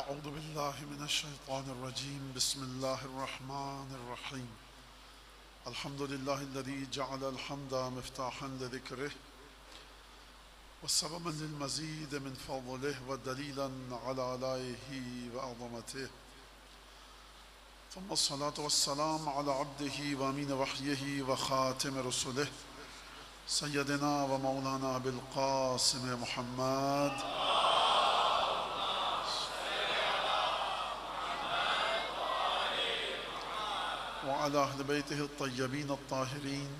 أعوذ بالله من الشيطان الرجيم بسم الله الرحمن الرحيم الحمد لله الذي جعل الحمد مفتاحا لذكره وسببا للمزيد من فضله ودليلا على آلائه وعظمته ثم الصلاة والسلام على عبده وأمين وحيه وخاتم رسله سيدنا ومولانا أبي القاسم محمد وعلى أهل بيته الطيبين الطاهرين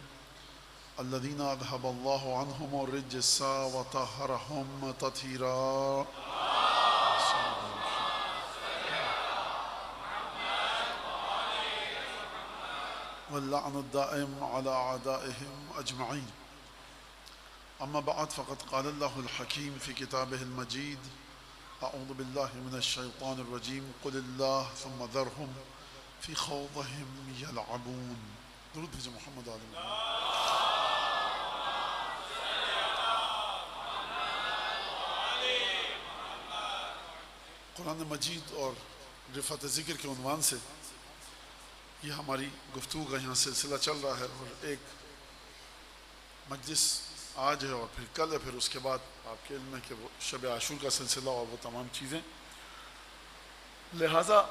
الذين أذهب الله عنهم الرجس وطهرهم تطهيرا واللعن الدائم على أعدائهم أجمعين. أما بعد فقد قال الله الحكيم في كتابه المجيد أعوذ بالله من الشيطان الرجيم قل الله ثم ذرهم في خوضهم يلعبون. درود بھیجو محمد علیہ وسلم. قرآن مجید اور رفعت ذکر کے عنوان سے یہ ہماری گفتگو کا یہاں سلسلہ چل رہا ہے، اور ایک مجلس آج ہے اور پھر کل ہے، پھر اس کے بعد آپ کے علم ہے کہ وہ شب عاشور کا سلسلہ اور وہ تمام چیزیں. لہٰذا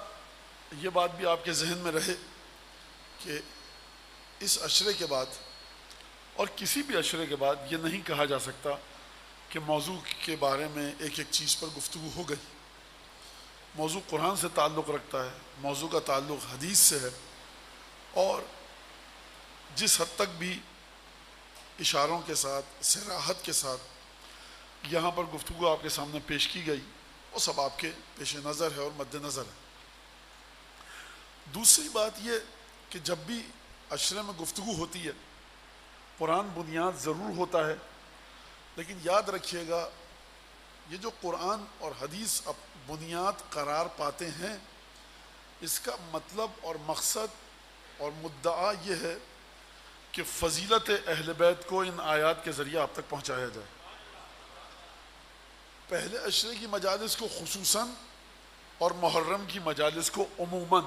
یہ بات بھی آپ کے ذہن میں رہے کہ اس عشرے کے بعد اور کسی بھی عشرے کے بعد یہ نہیں کہا جا سکتا کہ موضوع کے بارے میں ایک ایک چیز پر گفتگو ہو گئی. موضوع قرآن سے تعلق رکھتا ہے، موضوع کا تعلق حدیث سے ہے، اور جس حد تک بھی اشاروں کے ساتھ صراحت کے ساتھ یہاں پر گفتگو آپ کے سامنے پیش کی گئی وہ سب آپ کے پیش نظر ہے اور مد نظر ہے. دوسری بات یہ کہ جب بھی عشرے میں گفتگو ہوتی ہے قرآن بنیاد ضرور ہوتا ہے، لیکن یاد رکھیے گا یہ جو قرآن اور حدیث اب بنیاد قرار پاتے ہیں اس کا مطلب اور مقصد اور مدعا یہ ہے کہ فضیلت اہل بیت کو ان آیات کے ذریعے آپ تک پہنچایا جائے. پہلے عشرے کی مجالس کو خصوصاً اور محرم کی مجالس کو عموماً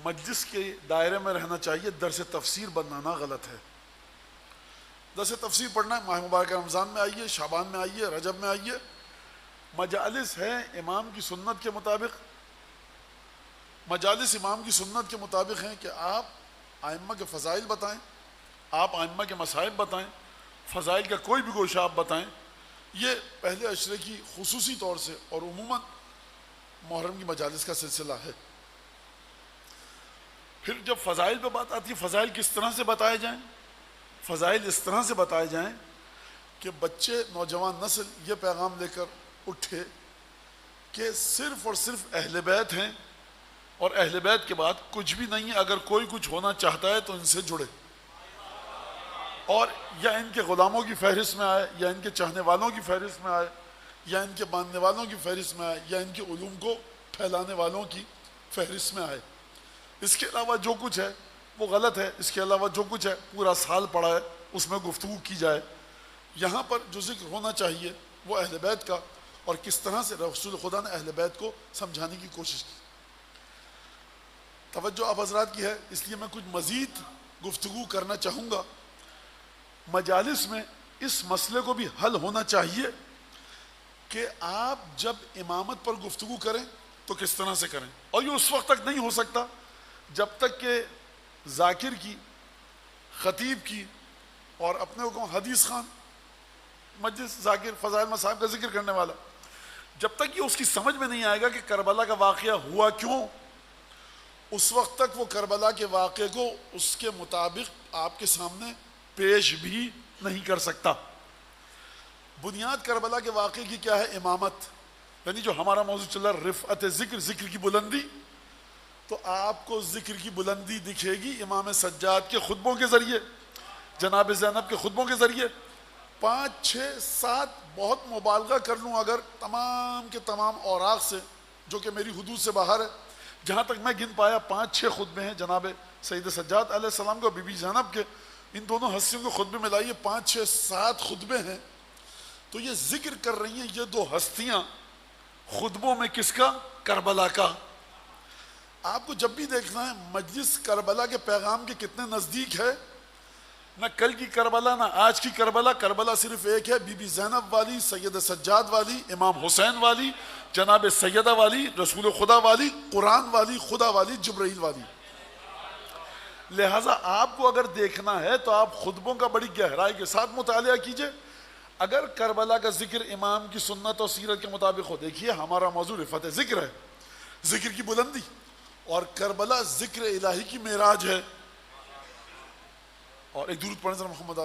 مجلس کے دائرے میں رہنا چاہیے. درس تفسیر بنانا غلط ہے. درس تفسیر پڑھنا ماہ مبارک رمضان میں آئیے، شعبان میں آئیے، رجب میں آئیے. مجالس ہیں امام کی سنت کے مطابق، مجالس امام کی سنت کے مطابق ہیں کہ آپ ائمہ کے فضائل بتائیں، آپ ائمہ کے مصائب بتائیں، فضائل کا کوئی بھی گوشہ آپ بتائیں. یہ پہلے عشرے کی خصوصی طور سے اور عموماً محرم کی مجالس کا سلسلہ ہے. پھر جب فضائل پہ بات آتی ہے، فضائل کس طرح سے بتائے جائیں؟ فضائل اس طرح سے بتائے جائیں کہ بچے، نوجوان نسل یہ پیغام لے کر اٹھے کہ صرف اور صرف اہل بیت ہیں اور اہل بیت کے بعد کچھ بھی نہیں ہے. اگر کوئی کچھ ہونا چاہتا ہے تو ان سے جڑے، اور یا ان کے غلاموں کی فہرست میں آئے، یا ان کے چاہنے والوں کی فہرست میں آئے، یا ان کے ماننے والوں کی فہرست میں آئے، یا ان کے علوم کو پھیلانے والوں کی فہرست میں آئے. اس کے علاوہ جو کچھ ہے وہ غلط ہے. اس کے علاوہ جو کچھ ہے پورا سال پڑا ہے اس میں گفتگو کی جائے. یہاں پر جو ذکر ہونا چاہیے وہ اہل بیت کا، اور کس طرح سے رسول خدا نے اہل بیت کو سمجھانے کی کوشش کی. توجہ آپ حضرات کی ہے، اس لیے میں کچھ مزید گفتگو کرنا چاہوں گا. مجالس میں اس مسئلے کو بھی حل ہونا چاہیے کہ آپ جب امامت پر گفتگو کریں تو کس طرح سے کریں. اور یہ اس وقت تک نہیں ہو سکتا جب تک کہ ذاکر کی، خطیب کی اور اپنے کو حدیث خان، مجلس ذاکر، فضائل مصائب کا ذکر کرنے والا، جب تک یہ اس کی سمجھ میں نہیں آئے گا کہ کربلا کا واقعہ ہوا کیوں، اس وقت تک وہ کربلا کے واقعے کو اس کے مطابق آپ کے سامنے پیش بھی نہیں کر سکتا. بنیاد کربلا کے واقعے کی کیا ہے؟ امامت. یعنی جو ہمارا موضوع چل رہا ہے رفعت ذکر، ذکر کی بلندی، تو آپ کو ذکر کی بلندی دکھے گی امام سجاد کے خطبوں کے ذریعے، جناب زینب کے خطبوں کے ذریعے. 5 6 7 بہت مبالغہ کر لوں اگر تمام کے تمام اوراق سے، جو کہ میری حدود سے باہر ہے، جہاں تک میں گن پایا 5 6 خطبے ہیں جناب سید سجاد علیہ السلام کو، بی بی زینب کے. ان دونوں ہستیوں کے خطبے ملائیے 5 6 7 خطبے ہیں. تو یہ ذکر کر رہی ہیں یہ دو ہستیاں خطبوں میں کس کا؟ کربلا کا۔ آپ کو جب بھی دیکھنا ہے مجلس کربلا کے پیغام کے کتنے نزدیک ہے، نہ کل کی کربلا نہ آج کی کربلا، کربلا صرف ایک ہے، بی بی زینب والی، سید سجاد والی، امام حسین والی، جناب سیدہ والی، رسول خدا والی، قرآن والی، خدا والی، جبرائیل والی۔ لہٰذا آپ کو اگر دیکھنا ہے تو آپ خطبوں کا بڑی گہرائی کے ساتھ مطالعہ کیجئے۔ اگر کربلا کا ذکر امام کی سنت اور سیرت کے مطابق ہو، دیکھیے ہمارا موضوع رفعت ذکر ہے، ذکر کی بلندی، اور کربلا ذکر الہی کی معراج ہے۔ اور ایک درود پڑھیں ذرا محمد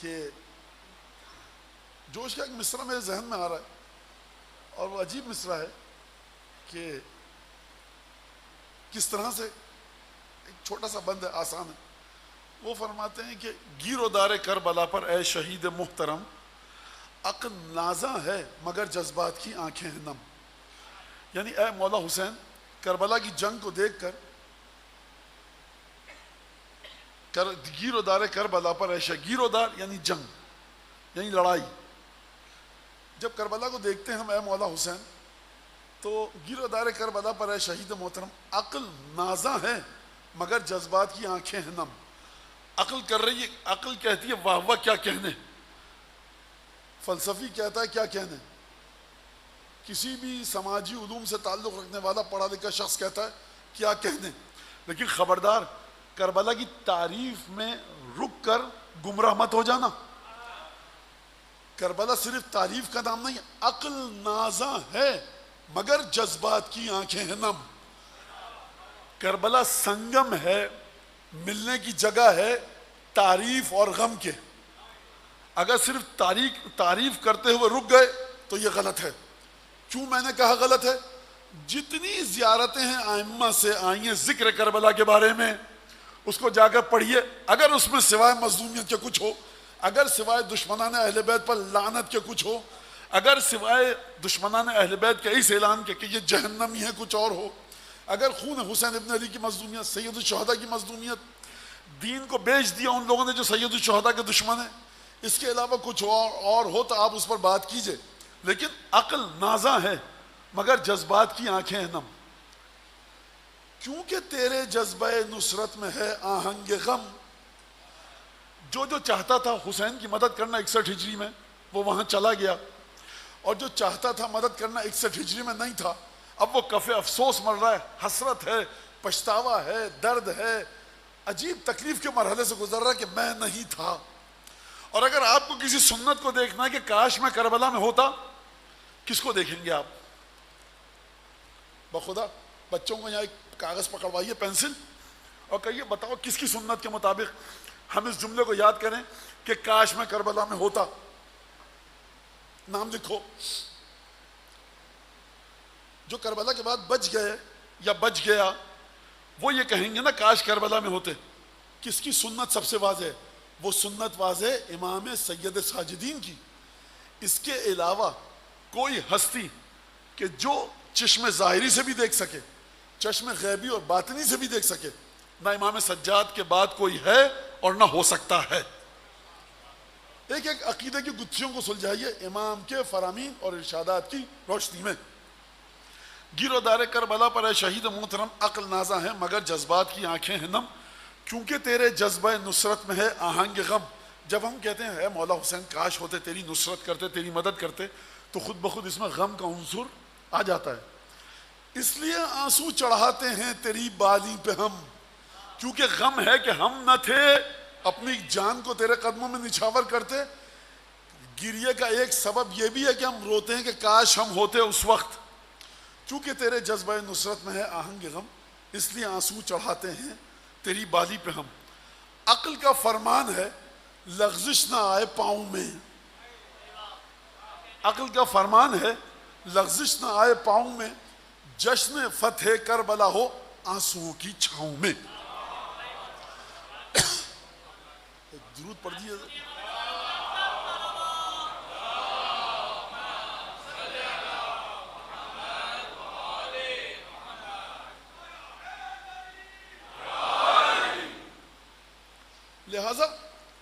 کہ جوش کا ایک مصرع میرے ذہن میں آ رہا ہے، اور وہ عجیب مصرع ہے کہ کس طرح سے، ایک چھوٹا سا بند ہے، آسان ہے۔ وہ فرماتے ہیں کہ گیر و دار کربلا پر اے شہید محترم، عقل نازاں ہے مگر جذبات کی آنکھیں ہیں نم۔ یعنی اے مولا حسین، کربلا کی جنگ کو دیکھ کر، گیر و دار کربلا پر اے شہید، گیر و دار یعنی جنگ، یعنی لڑائی، جب کربلا کو دیکھتے ہیں ہم اے مولا حسین، تو گیر و دار کربلا پر اے شہید محترم، عقل نازاں ہے مگر جذبات کی آنکھیں ہیں نم۔ عقل کر رہی ہے، عقل کہتی ہے واہ واہ کیا کہنے، فلسفی کہتا ہے کیا کہنے، کسی بھی سماجی علوم سے تعلق رکھنے والا پڑھا لکھا شخص کہتا ہے کیا کہنے، لیکن خبردار کربلا کی تعریف میں رک کر گمراہ مت ہو جانا۔ کربلا صرف تعریف کا نام نہیں، عقل نازاں ہے مگر جذبات کی آنکھیں ہیں نم۔ کربلا سنگم ہے، ملنے کی جگہ ہے تعریف اور غم کے۔ اگر صرف تعریف کرتے ہوئے رک گئے تو یہ غلط ہے۔ کیوں میں نے کہا غلط ہے؟ جتنی زیارتیں ہیں ائمہ سے آئی ہیں ذکر کربلا کے بارے میں، اس کو جا کر پڑھیے، اگر اس میں سوائے مظلومیت کے کچھ ہو، اگر سوائے دشمنان اہل بیت پر لعنت کے کچھ ہو، اگر سوائے دشمنان اہل بیت کے اس اعلان کے کہ یہ جہنمی ہے کچھ اور ہو، اگر خون حسین ابن علی کی مظلومیت، سید الشہداء کی مظلومیت، دین کو بیچ دیا ان لوگوں نے جو سید الشہداء کے دشمن ہیں، اس کے علاوہ کچھ اور ہو تو آپ اس پر بات کیجئے، لیکن عقل نازاں ہے مگر جذبات کی آنکھیں ہیں نم۔ کیونکہ تیرے جذبہ نصرت میں ہے آہنگ غم۔ جو چاہتا تھا حسین کی مدد کرنا 61 ہجری میں، وہ وہاں چلا گیا، اور جو چاہتا تھا مدد کرنا 61 ہجری میں نہیں تھا، اب وہ کف افسوس مر رہا ہے، حسرت ہے، پچھتاوا ہے، درد ہے، عجیب تکلیف کے مرحلے سے گزر رہا ہے کہ میں نہیں تھا۔ اور اگر آپ کو کسی سنت کو دیکھنا ہے کہ کاش میں کربلا میں ہوتا، کس کو دیکھیں گے آپ؟ بخدا بچوں کو یہاں ایک کاغذ پکڑوائیے، پینسل، اور کہیے بتاؤ کس کی سنت کے مطابق ہم اس جملے کو یاد کریں کہ کاش میں کربلا میں ہوتا۔ نام لکھو۔ جو کربلا کے بعد بچ گئے یا بچ گیا، وہ یہ کہیں گے نا کاش کربلا میں ہوتے۔ کس کی سنت سب سے واضح ہے؟ وہ سنت واضح امام سید ساجدین کی۔ اس کے علاوہ کوئی ہستی کہ جو چشم ظاہری سے بھی دیکھ سکے، چشم غیبی اور باطنی سے بھی دیکھ سکے، نہ امام سجاد کے بعد کوئی ہے اور نہ ہو سکتا ہے۔ ایک ایک عقیدے کی گتھیوں کو سلجھائیے امام کے فرامین اور ارشادات کی روشنی میں۔ گیر و دار کربلا پر اے شہید محترم، عقل نازاں ہے مگر جذبات کی آنکھیں ہیں نم، کیونکہ تیرے جذبہ نصرت میں ہے آہنگ غم۔ جب ہم کہتے ہیں اے مولا حسین کاش ہوتے، تیری نصرت کرتے، تیری مدد کرتے، تو خود بخود اس میں غم کا عنصر آ جاتا ہے۔ اس لیے آنسو چڑھاتے ہیں تیری بالی پہ ہم، کیونکہ غم ہے کہ ہم نہ تھے، اپنی جان کو تیرے قدموں میں نچھاور کرتے۔ گریے کا ایک سبب یہ بھی ہے کہ ہم روتے ہیں کہ کاش ہم ہوتے اس وقت، چونکہ تیرے جذبہ نصرت میں ہے آہنگ غم، اس لیے آنسو چڑھاتے ہیں تیری بالی پہ ہم۔ عقل کا فرمان ہے لغزش نہ آئے پاؤں میں، عقل کا فرمان ہے لغزش نہ آئے پاؤں میں، جشن فتح کربلا ہو آنسوؤں کی چھاؤں میں۔ درود پڑھ دیئے۔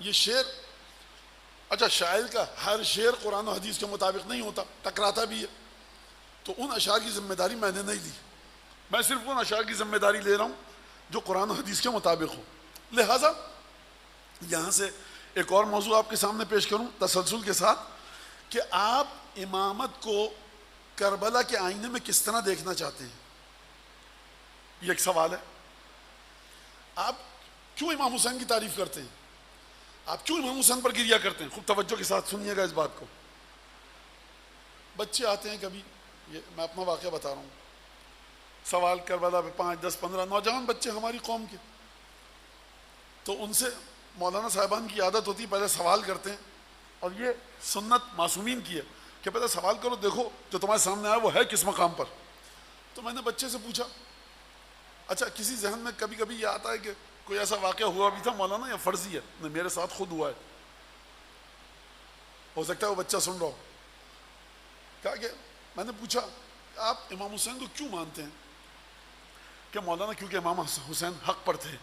یہ شعر، اچھا شاعر کا ہر شعر قرآن و حدیث کے مطابق نہیں ہوتا، ٹکراتا بھی ہے، تو ان اشعار کی ذمہ داری میں نے نہیں لی، میں صرف ان اشعار کی ذمہ داری لے رہا ہوں جو قرآن و حدیث کے مطابق ہو۔ لہٰذا یہاں سے ایک اور موضوع آپ کے سامنے پیش کروں تسلسل کے ساتھ، کہ آپ امامت کو کربلا کے آئینے میں کس طرح دیکھنا چاہتے ہیں، یہ ایک سوال ہے۔ آپ کیوں امام حسین کی تعریف کرتے ہیں، آپ کیوں امام حسین پر گریہ کرتے ہیں؟ خوب توجہ کے ساتھ سنیے گا اس بات کو۔ بچے آتے ہیں کبھی، یہ میں اپنا واقعہ بتا رہا ہوں، سوال کربلا پہ 5 10 15 نوجوان بچے ہماری قوم کے، تو ان سے مولانا صاحبان کی عادت ہوتی ہے پہلے سوال کرتے ہیں، اور یہ سنت معصومین کی ہے کہ پہلے سوال کرو، دیکھو جو تمہارے سامنے آیا وہ ہے کس مقام پر۔ تو میں نے بچے سے پوچھا، اچھا کسی ذہن میں کبھی کبھی یہ آتا ہے کہ کوئی ایسا واقعہ ہوا بھی تھا مولانا یا فرضی ہے؟ نہیں، میرے ساتھ خود ہوا ہے، ہو سکتا ہے وہ بچہ سن رہا ہو۔ کہا کہ میں نے پوچھا آپ امام حسین کو کیوں مانتے ہیں؟ کہ مولانا کیونکہ امام حسین حق پر تھے۔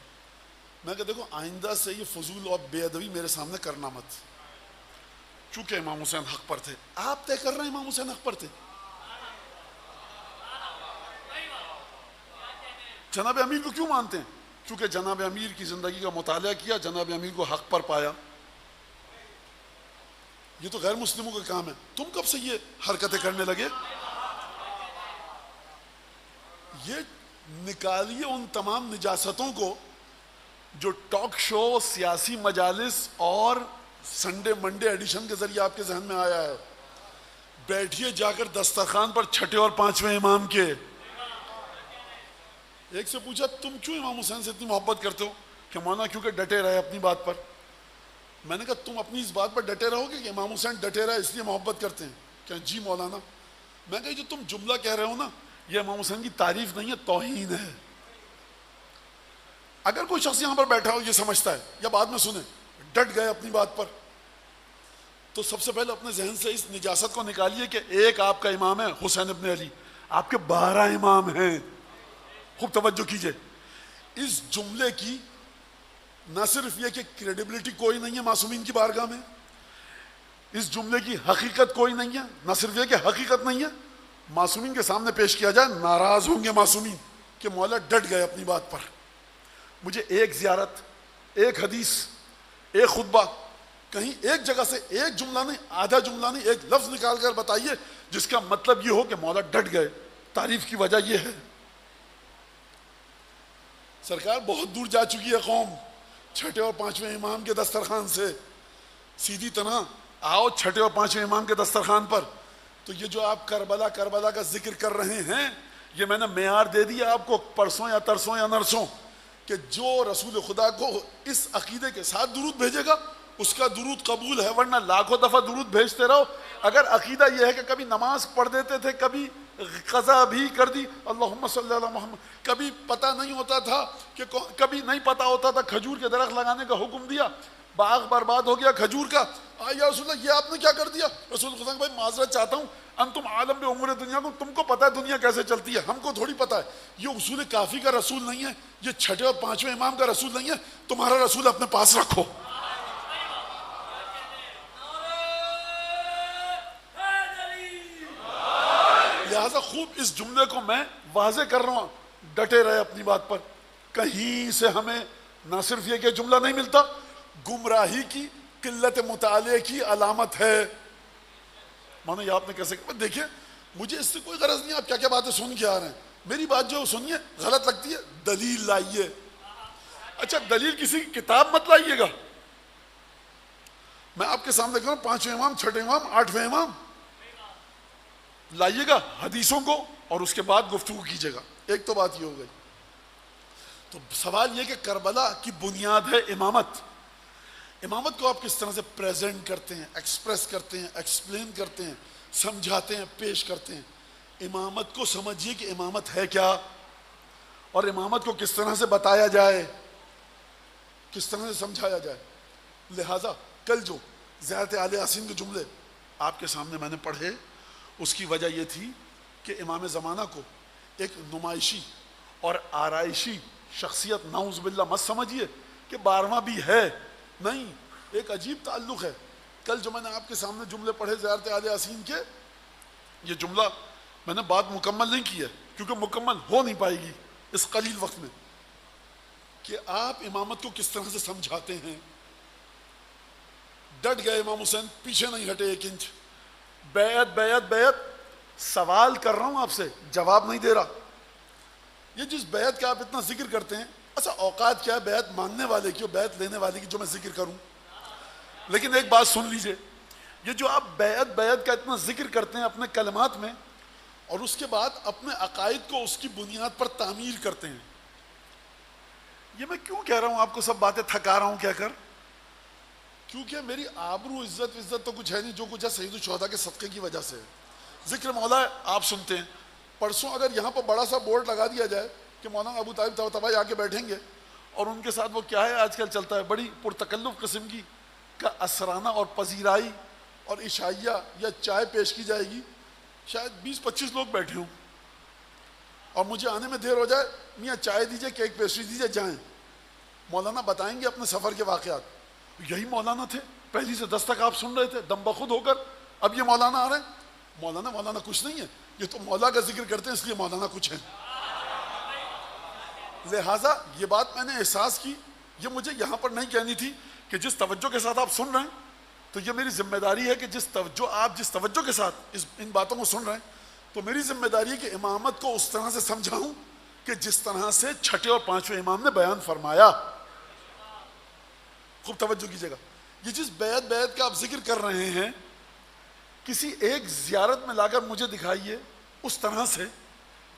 میں کہا دیکھو آئندہ سے یہ فضول اور بے ادبی میرے سامنے کرنا مت، چونکہ امام حسین حق پر تھے۔ آپ طے کر رہے ہیں امام حسین حق پر تھے؟ جناب امیر کو کیوں مانتے ہیں؟ چونکہ جناب امیر کی زندگی کا مطالعہ کیا، جناب امیر کو حق پر پایا۔ یہ تو غیر مسلموں کا کام ہے، تم کب سے یہ حرکتیں کرنے لگے؟ یہ نکالیے ان تمام نجاستوں کو جو ٹاک شو، سیاسی مجالس اور سنڈے منڈے ایڈیشن کے ذریعے آپ کے ذہن میں آیا ہے۔ بیٹھیے جا کر دسترخوان پر چھٹے اور پانچویں امام کے۔ ایک سے پوچھا تم کیوں امام حسین سے اتنی محبت کرتے ہو؟ کہ مولانا کیونکہ ڈٹے رہے اپنی بات پر۔ میں نے کہا تم اپنی اس بات پر ڈٹے رہو گے کہ امام حسین ڈٹے رہے اس لیے محبت کرتے ہیں؟ کہ جی مولانا۔ میں کہا جو تم جملہ کہہ رہے ہو نا، یہ امام حسین کی تعریف نہیں ہے، توہین ہے۔ اگر کوئی شخص یہاں پر بیٹھا ہو یہ سمجھتا ہے، یا بعد میں سنے ڈٹ گئے اپنی بات پر، تو سب سے پہلے اپنے ذہن سے اس نجاست کو نکالیے کہ ایک آپ کا امام ہے حسین ابن علی، آپ کے 12 امام ہیں۔ خوب توجہ کیجئے، اس جملے کی نہ صرف یہ کہ کریڈیبلٹی کوئی نہیں ہے معصومین کی بارگاہ میں، اس جملے کی حقیقت کوئی نہیں ہے، نہ صرف یہ کہ حقیقت نہیں ہے، معصومین کے سامنے پیش کیا جائے ناراض ہوں گے معصومین کہ مولا ڈٹ گئے اپنی بات پر۔ مجھے ایک زیارت، ایک حدیث، ایک خطبہ، کہیں ایک جگہ سے ایک جملہ نہیں، آدھا جملہ نہیں، ایک لفظ نکال کر بتائیے جس کا مطلب یہ ہو کہ مولا ڈٹ گئے۔ تعریف کی وجہ یہ ہے سرکار بہت دور جا چکی ہے قوم، چھٹے اور پانچویں امام کے دسترخوان سے، سیدھی طرح آؤ چھٹے اور پانچویں امام کے دسترخوان پر۔ تو یہ جو آپ کربلا کربلا کا ذکر کر رہے ہیں، یہ میں نے معیار دے دیا آپ کو پرسوں یا ترسوں یا نرسوں، کہ جو رسول خدا کو اس عقیدے کے ساتھ درود بھیجے گا اس کا درود قبول ہے، ورنہ لاکھوں دفعہ درود بھیجتے رہو۔ اگر عقیدہ یہ ہے کہ کبھی نماز پڑھ دیتے تھے، کبھی قضا بھی کر دی، اللہم صلی اللہ محمد، کبھی پتہ نہیں ہوتا تھا کہ کبھی نہیں پتہ ہوتا تھا کھجور کے درخت لگانے کا حکم دیا، باغ برباد ہو گیا کھجور کا، یا رسول اللہ یہ آپ نے کیا کر دیا؟ رسول خدا بھائی معذرت چاہتا ہوں، انتم عالم بے امور دنیا کو، تم کو پتہ ہے دنیا کیسے چلتی ہے، ہم کو تھوڑی پتہ ہے۔ یہ اصول کافی کا رسول نہیں ہے، یہ چھٹے اور پانچویں امام کا رسول نہیں ہے، تمہارا رسول اپنے پاس رکھو۔ لہذا خوب اس جملے کو میں واضح کر رہا ہوں، ڈٹے رہے اپنی بات پر۔ کہیں سے ہمیں نہ صرف یہ کہ جملہ نہیں ملتا، گمراہی کی قلت مطالعے کی علامت ہے۔ مانو یہ آپ نے کیسے کہ دیکھیں مجھے اس سے کوئی غرض نہیں آپ کیا کیا باتیں سن کے آ رہے ہیں، میری بات جو سنیے غلط لگتی ہے دلیل لائیے۔ اچھا دلیل کسی کی کتاب مت لائیے گا، میں آپ کے سامنے کہوں پانچویں امام، چھٹے امام، آٹھویں امام لائیے گا حدیثوں کو، اور اس کے بعد گفتگو کیجیے گا۔ ایک تو بات یہ ہو گئی۔ تو سوال یہ کہ کربلا کی بنیاد ہے امامت۔ امامت کو آپ کس طرح سے پریزنٹ کرتے ہیں، ایکسپریس کرتے ہیں، ایکسپلین کرتے ہیں، سمجھاتے ہیں، پیش کرتے ہیں۔ امامت کو سمجھیے کہ امامت ہے کیا، اور امامت کو کس طرح سے بتایا جائے، کس طرح سے سمجھایا جائے۔ لہٰذا کل جو زیارت آل یاسین کے جملے آپ کے سامنے میں نے پڑھے، اس کی وجہ یہ تھی کہ امام زمانہ کو ایک نمائشی اور آرائشی شخصیت نعوذ باللہ مت سمجھیے کہ 12واں بھی ہے، نہیں، ایک عجیب تعلق ہے. کل جو میں نے آپ کے سامنے جملے پڑھے زیارت آل یاسین کے، یہ جملہ میں نے بات مکمل نہیں کی ہے کیونکہ مکمل ہو نہیں پائے گی اس قلیل وقت میں، کہ آپ امامت کو کس طرح سے سمجھاتے ہیں. ڈٹ گئے امام حسین، پیچھے نہیں ہٹے ایک انچ. بیعت بیعت بیعت، سوال کر رہا ہوں آپ سے، جواب نہیں دے رہا. یہ جس بیعت کا آپ اتنا ذکر کرتے ہیں، اچھا اوقات کیا ہے بیعت مانگنے والے کی اور بیعت لینے والے کی جو میں ذکر کروں، لیکن ایک بات سن لیجئے، یہ جو آپ بیعت بیعت کا اتنا ذکر کرتے ہیں اپنے کلمات میں، اور اس کے بعد اپنے عقائد کو اس کی بنیاد پر تعمیر کرتے ہیں. یہ میں کیوں کہہ رہا ہوں آپ کو سب باتیں تھکا رہا ہوں کہہ کر؟ کیونکہ میری آبرو عزت تو کچھ ہے نہیں، جو کچھ ہے سید الشہداء کے صدقے کی وجہ سے ہے. ذکر مولا آپ سنتے ہیں. پرسوں اگر یہاں پر بڑا سا بورڈ لگا دیا جائے کہ مولانا ابو طالب طباطبائی آ کے بیٹھیں گے، اور ان کے ساتھ وہ کیا ہے آج کل چلتا ہے، بڑی پرتکلف قسم کی کا اسرانہ اور پذیرائی اور عشائیہ یا چائے پیش کی جائے گی، شاید 20-25 لوگ بیٹھے ہوں، اور مجھے آنے میں دیر ہو جائے، میاں چائے دیجئے، کیک پیسٹری دیجئے، جائیں. مولانا بتائیں گے اپنے سفر کے واقعات. یہی مولانا تھے، پہلی سے دس تک آپ سن رہے تھے دم بخود ہو کر. اب یہ مولانا آ رہے ہیں. مولانا کچھ نہیں ہے، یہ تو مولا کا ذکر کرتے ہیں اس لیے مولانا کچھ ہے. لہٰذا یہ بات میں نے احساس کی، یہ مجھے یہاں پر نہیں کہنی تھی کہ جس توجہ کے ساتھ آپ سن رہے ہیں، تو یہ میری ذمہ داری ہے کہ جس توجہ کے ساتھ ان باتوں کو سن رہے ہیں، تو میری ذمہ داری ہے کہ امامت کو اس طرح سے سمجھاؤں کہ جس طرح سے چھٹے اور پانچویں امام نے بیان فرمایا. خوب توجہ کیجیے گا. یہ جس بیعت کا آپ ذکر کر رہے ہیں، کسی ایک زیارت میں لا کر مجھے دکھائیے اس طرح سے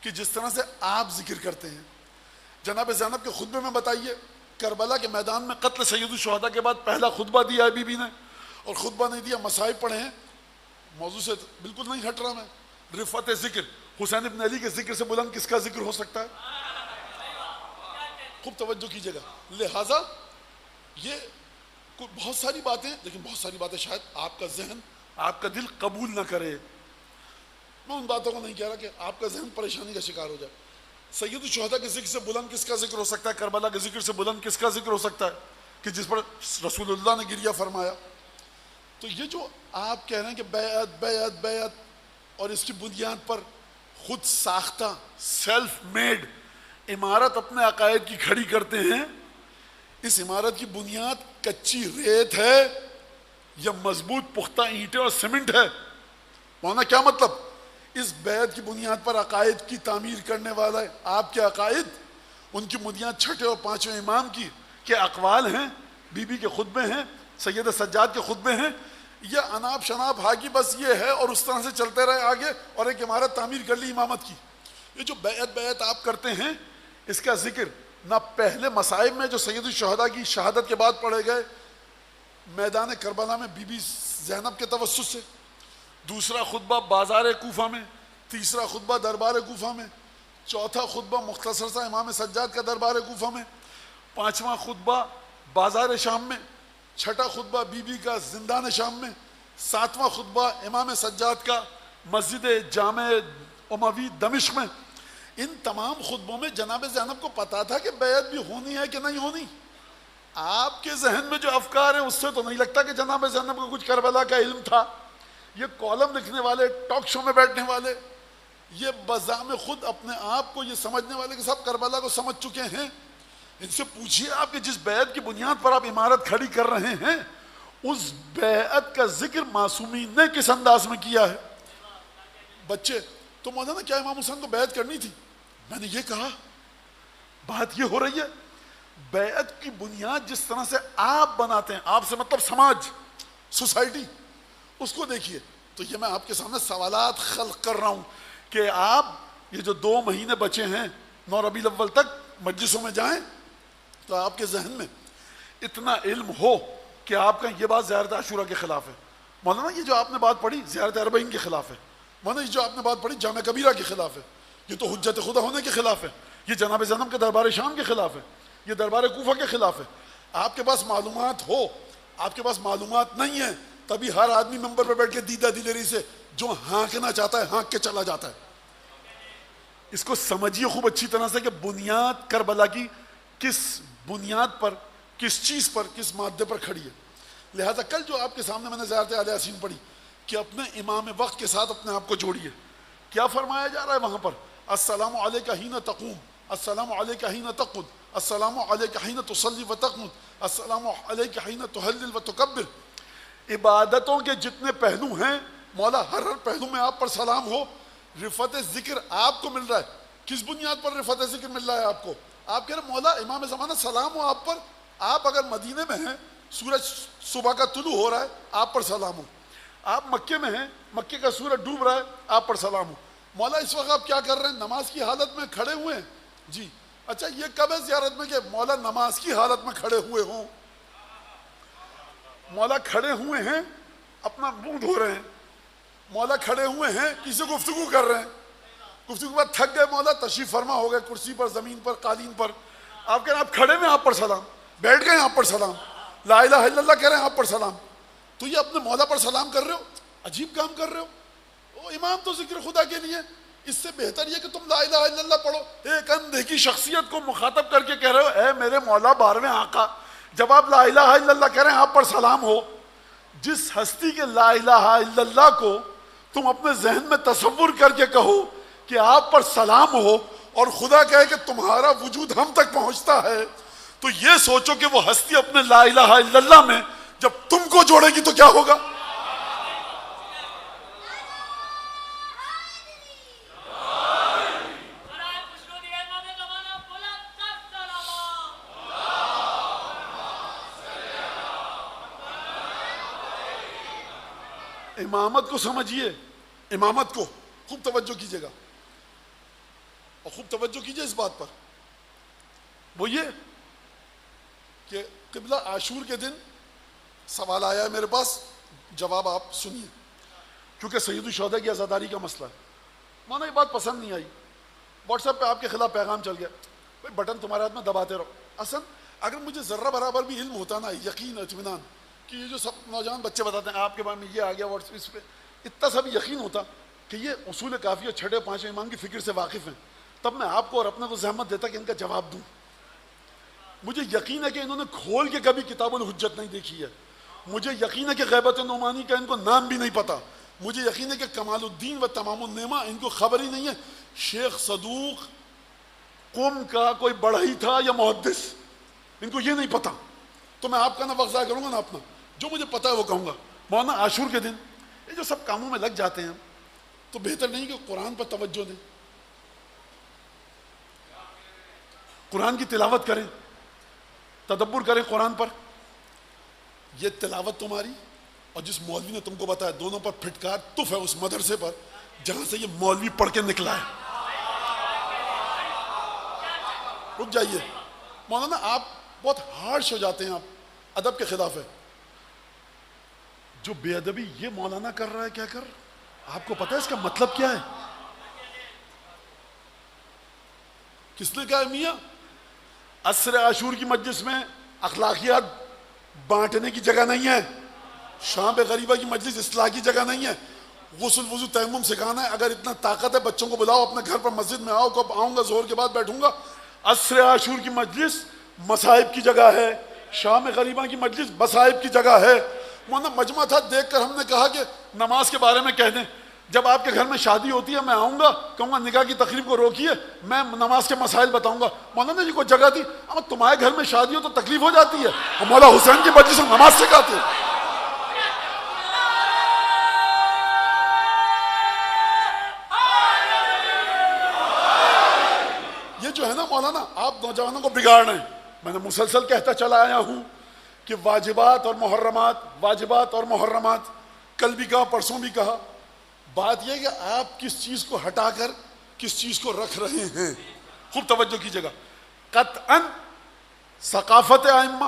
کہ جس طرح سے آپ ذکر کرتے ہیں. جناب زینب کے خطبے میں بتائیے، کربلا کے میدان میں قتل سید الشہداء کے بعد پہلا خطبہ دیا ہے بی بی نے، اور خطبہ نہیں دیا، مصائب پڑھے ہیں. موضوع سے بالکل نہیں ہٹ رہا میں. رفعت ذکر، حسین ابن علی کے ذکر سے بلند کس کا ذکر ہو سکتا ہے؟ خوب توجہ کیجیے گا. لہٰذا یہ بہت ساری باتیں، لیکن بہت ساری باتیں شاید آپ کا ذہن، آپ کا دل قبول نہ کرے. میں ان باتوں کو نہیں کہہ رہا کہ آپ کا ذہن پریشانی کا شکار ہو جائے. سید الشہداء کے ذکر سے بلند کس کا ذکر ہو سکتا ہے؟ کربلا کے ذکر سے بلند کس کا ذکر ہو سکتا ہے کہ جس پر رسول اللہ نے گریہ فرمایا؟ تو یہ جو آپ کہہ رہے ہیں کہ بیعت بیعت بیعت، اور اس کی بنیاد پر خود ساختہ سیلف میڈ عمارت اپنے عقائد کی کھڑی کرتے ہیں، اس عمارت کی بنیاد کچی ریت ہے یا مضبوط پختہ اینٹیں اور سیمنٹ ہے؟ مولانا کیا مطلب؟ اس بیعت کی بنیاد پر عقائد کی تعمیر کرنے والا ہے. آپ کے عقائد، ان کی بنیاد چھٹے اور پانچویں امام کی کے اقوال ہیں، بی بی کے خطبے ہیں، سید سجاد کے خطبے ہیں، یہ اناب شناب حاکی بس یہ ہے، اور اس طرح سے چلتے رہے آگے اور ایک عمارت تعمیر کر لی امامت کی. یہ جو بیعت آپ کرتے ہیں، اس کا ذکر نہ پہلے مصائب میں جو سید الشہداء کی شہادت کے بعد پڑھے گئے میدان کربلا میں بی بی زینب کے توسط سے، دوسرا خطبہ بازار کوفہ میں، تیسرا خطبہ دربار کوفہ میں، چوتھا خطبہ مختصر سا امام سجاد کا دربار کوفہ میں، پانچواں خطبہ بازار شام میں، چھٹا خطبہ بی بی کا زندان شام میں، ساتواں خطبہ امام سجاد کا مسجد جامع اموی دمشق میں. ان تمام خطبوں میں جناب زینب کو پتا تھا کہ بیعت بھی ہونی ہے کہ نہیں ہونی؟ آپ کے ذہن میں جو افکار ہیں اس سے تو نہیں لگتا کہ جناب زینب کو کچھ کربلا کا علم تھا. یہ کالم لکھنے والے، ٹاک شو میں بیٹھنے والے، یہ بزعم خود اپنے آپ کو یہ سمجھنے والے کہ سب کربلا کو سمجھ چکے ہیں. ان سے پوچھیے آپ کہ جس بیعت کی بنیاد پر آپ عمارت کھڑی کر رہے ہیں، اس بیعت کا ذکر معصومین نے کس انداز میں کیا ہے؟ بچے تو مولانا کیا امام حسین کو بیعت کرنی تھی؟ میں نے یہ کہا، بات یہ ہو رہی ہے بیعت کی بنیاد جس طرح سے آپ بناتے ہیں، آپ سے مطلب سماج، سوسائٹی، اس کو دیکھیے. تو یہ میں آپ کے سامنے سوالات خلق کر رہا ہوں کہ آپ یہ جو 2 مہینے بچے ہیں 9 ربیع الاول تک مجلسوں میں جائیں تو آپ کے ذہن میں اتنا علم ہو کہ آپ کا یہ بات زیارت عاشورہ کے خلاف ہے. مولانا یہ جو آپ نے بات پڑھی زیارت اربعین کے خلاف ہے. مولانا یہ جو آپ نے بات پڑھی جامع کبیرہ کے خلاف ہے. یہ تو حجت خدا ہونے کے خلاف ہے. یہ جناب زینب کے دربار شام کے خلاف ہے. یہ دربار کوفہ کے خلاف ہے. آپ کے پاس معلومات ہو، آپ کے پاس معلومات نہیں ہے، تبھی ہر آدمی ممبر پہ بیٹھ کے دیدہ دلیری سے جو ہانکنا چاہتا ہے ہانک کے چلا جاتا ہے. اس کو سمجھیے خوب اچھی طرح سے کہ بنیاد کربلا کی کس بنیاد پر، کس چیز پر، کس مادے پر کھڑی ہے. لہذا کل جو آپ کے سامنے میں نے زیارت اہل یاسین پڑھی کہ اپنے امام وقت کے ساتھ اپنے آپ کو جوڑیے. کیا فرمایا جا رہا ہے وہاں پر؟ السلام علیک حین تقوم، السلام علیک حین تقعد، السلام علیک حین تصلی و تقنت، السلام علیک حین تہلل و تکبر. عبادتوں کے جتنے پہلو ہیں مولا ہر پہلو میں آپ پر سلام ہو. رفعت ذکر آپ کو مل رہا ہے. کس بنیاد پر رفعت ذکر مل رہا ہے آپ کو؟ آپ کہہ رہے مولا امام زمانہ سلام ہو آپ پر. آپ اگر مدینے میں ہیں، سورج صبح کا طلوع ہو رہا ہے، آپ پر سلام ہو. آپ مکے میں ہیں، مکے کا سورج ڈوب رہا ہے، آپ پر سلام ہو. مولا اس وقت آپ کیا کر رہے ہیں؟ نماز کی حالت میں کھڑے ہوئے ہیں. جی اچھا، یہ کب ہے زیارت میں کہ مولا نماز کی حالت میں کھڑے ہوئے ہوں؟ مولا کھڑے ہوئے ہیں، اپنا منہ دھو رہے ہیں. مولا کھڑے ہوئے ہیں، کسی گفتگو کر رہے ہیں. گفتگو کے بعد تھک گئے، مولا تشریف فرما ہو گئے کرسی پر، زمین پر، قالین پر. آپ کہہ رہے ہیں آپ کھڑے میں آپ پر سلام، بیٹھ گئے آپ پر سلام، لا الہ الا اللہ کہہ رہے ہیں آپ پر سلام. تو یہ اپنے مولا پر سلام کر رہے ہو، عجیب کام کر رہے ہو. او امام تو ذکر خدا کے لیے، اس سے بہتر یہ کہ تم لا الہ الا اللہ پڑھو. ایک اندھے کی شخصیت کو مخاطب کر کے کہہ رہے ہو اے میرے مولا 12ویں آقا. جب آپ لا الہ الا اللہ کہہ رہے ہیں آپ پر سلام ہو. جس ہستی کے لا الہ الا اللہ کو تم اپنے ذہن میں تصور کر کے کہو کہ آپ پر سلام ہو، اور خدا کہے کہ تمہارا وجود ہم تک پہنچتا ہے، تو یہ سوچو کہ وہ ہستی اپنے لا الہ الا اللہ میں جب تم کو جوڑے گی تو کیا ہوگا. امامت کو سمجھیے، امامت کو خوب توجہ کیجیے گا، اور خوب توجہ کیجیے اس بات پر. وہ یہ کہ قبلہ عاشور کے دن سوال آیا ہے میرے پاس، جواب آپ سنیے، کیونکہ سید الشہداء کی عزاداری کا مسئلہ ہے. مانا یہ بات پسند نہیں آئی، واٹس ایپ پہ آپ کے خلاف پیغام چل گیا، بھائی بٹن تمہارے ہاتھ میں دباتے رہو. اصل اگر مجھے ذرہ برابر بھی علم ہوتا نا، یقین اطمینان کہ یہ جو سب نوجوان بچے بتاتے ہیں آپ کے بارے میں یہ آ گیا واٹس اس پہ، اتنا سا بھی یقین ہوتا کہ یہ اصول کافیہ چھٹے پانچویں امام کی فکر سے واقف ہیں، تب میں آپ کو اور اپنے کو زحمت دیتا کہ ان کا جواب دوں. مجھے یقین ہے کہ انہوں نے کھول کے کبھی کتاب الحجت نہیں دیکھی ہے. مجھے یقین ہے کہ غیبت نعمانی کا ان کو نام بھی نہیں پتا. مجھے یقین ہے کہ کمال الدین و تمام النعمہ ان کو خبر ہی نہیں ہے شیخ صدوق قم کا کوئی بڑھئی تھا یا محدث، ان کو یہ نہیں پتا. تو میں آپ کا نہ وقت ضائع کروں گا نہ اپنا، جو مجھے پتا ہے وہ کہوں گا. مولانا عاشور کے دن یہ جو سب کاموں میں لگ جاتے ہیں، تو بہتر نہیں کہ قرآن پر توجہ دیں، قرآن کی تلاوت کریں، تدبر کریں قرآن پر. یہ تلاوت تمہاری اور جس مولوی نے تم کو بتایا، دونوں پر پھٹکار تف ہے اس مدرسے پر جہاں سے یہ مولوی پڑھ کے نکلا ہے. رک جائیے مولانا، آپ بہت ہارش ہو جاتے ہیں، آپ ادب کے خلاف ہے. جو بے ادبی یہ مولانا کر رہا ہے، کیا کر، آپ کو پتا ہے اس کا مطلب کیا ہے؟ کس نے کہا میاں عصر عاشور کی مجلس میں اخلاقیات بانٹنے کی جگہ نہیں ہے، شام غریبہ کی مجلس اصلاح کی جگہ نہیں ہے، غسل وضو تیمم سکھانا ہے. اگر اتنا طاقت ہے بچوں کو بلاؤ اپنے گھر پر، مسجد میں آؤ، کب آؤں گا ظہر کے بعد بیٹھوں گا. عصر عاشور کی مجلس مصائب کی جگہ ہے، شام غریبہ کی مجلس مصائب کی جگہ ہے. مولانا مجمع تھا، دیکھ کر ہم نے کہا کہ نماز کے بارے میں کہہ دیں. جب آپ کے گھر میں شادی ہوتی ہے میں آؤں گا، کہوں گا نکاح کی تقریب کو روکیے، میں نماز کے مسائل بتاؤں گا. مولانا جی کو جگہ تھی، اب تمہارے گھر میں شادی ہو تو تکلیف ہو جاتی ہے، اور مولا حسین کی مجلس سے نماز سکھاتے ہیں. یہ جو ہے نا مولانا، آپ نوجوانوں کو بگاڑ رہے ہیں. میں نے مسلسل کہتا چلا آیا ہوں کہ واجبات اور محرمات، واجبات اور محرمات، کل بھی کہا پرسوں بھی کہا. بات یہ کہ آپ کس چیز کو ہٹا کر کس چیز کو رکھ رہے ہیں. خوب توجہ کیجیے گا. قطعاً ثقافت ائمہ،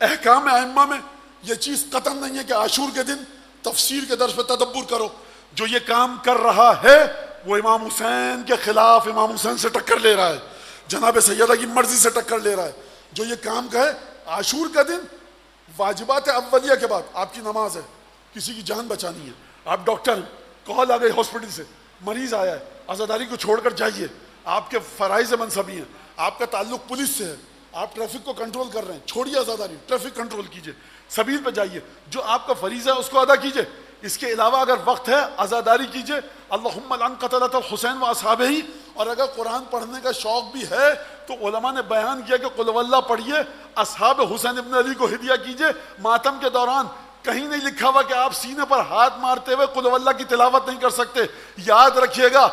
احکام ائمہ میں یہ چیز قطعاً نہیں ہے کہ عاشور کے دن تفسیر کے درس پہ تدبر کرو. جو یہ کام کر رہا ہے وہ امام حسین کے خلاف امام حسین سے ٹکر لے رہا ہے، جناب سیدہ کی مرضی سے ٹکر لے رہا ہے. جو یہ کام کہے عاشور کا دن واجبات اولیہ کے بعد آپ کی نماز ہے، کسی کی جان بچانی ہے، آپ ڈاکٹر ہیں، کال آ گئی ہاسپٹل سے، مریض آیا ہے، عزاداری کو چھوڑ کر جائیے، آپ کے فرائض منصبی ہیں، آپ کا تعلق پولیس سے ہے، آپ ٹریفک کو کنٹرول کر رہے ہیں، چھوڑیے عزاداری، ٹریفک کنٹرول کیجیے. سبیل پہ جائیے، جو آپ کا فریضہ ہے اس کو ادا کیجئے، اس کے علاوہ اگر وقت ہے عزاداری کیجئے، اللہم لعن قتلۃ الحسین و اصحابہ، اور اگر قرآن پڑھنے کا شوق بھی ہے تو علماء نے بیان کیا کہ قل واللہ پڑھیے، اصحاب حسین ابن علی کو ہدیہ کیجئے۔ ماتم کے دوران کہیں نہیں لکھا ہوا کہ آپ سینے پر ہاتھ مارتے ہوئے قل واللہ کی تلاوت نہیں کر سکتے۔ یاد رکھیے گا،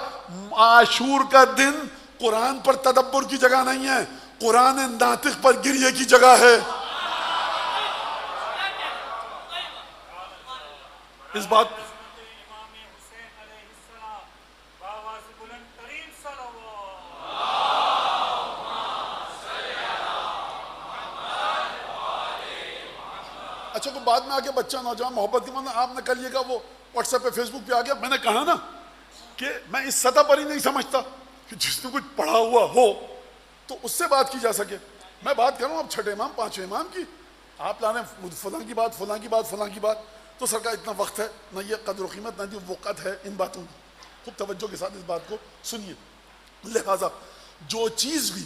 عاشور کا دن قرآن پر تدبر کی جگہ نہیں ہے، قرآن ناطق پر گریے کی جگہ ہے۔ اس بات اچھا، کوئی بعد میں آگے بچہ نوجوان محبت کی آپ نے کر لیے گا، وہ واٹس ایپ پہ فیس بک پہ آ گیا۔ میں نے کہا نا کہ میں اس سطح پر ہی نہیں سمجھتا کہ جس نے کچھ پڑھا ہوا ہو تو اس سے بات کی جا سکے۔ میں بات کر رہا ہوں اب چھٹے امام پانچویں امام کی، آپ لا رہے ہیں فلاں کی بات فلاں کی بات فلاں کی بات، تو سرکار اتنا وقت ہے نہ، یہ قدر و قیمت نہ، یہ وقت ہے ان باتوں کی۔ خوب توجہ کے ساتھ اس بات کو سنیے۔ لہذا جو چیز بھی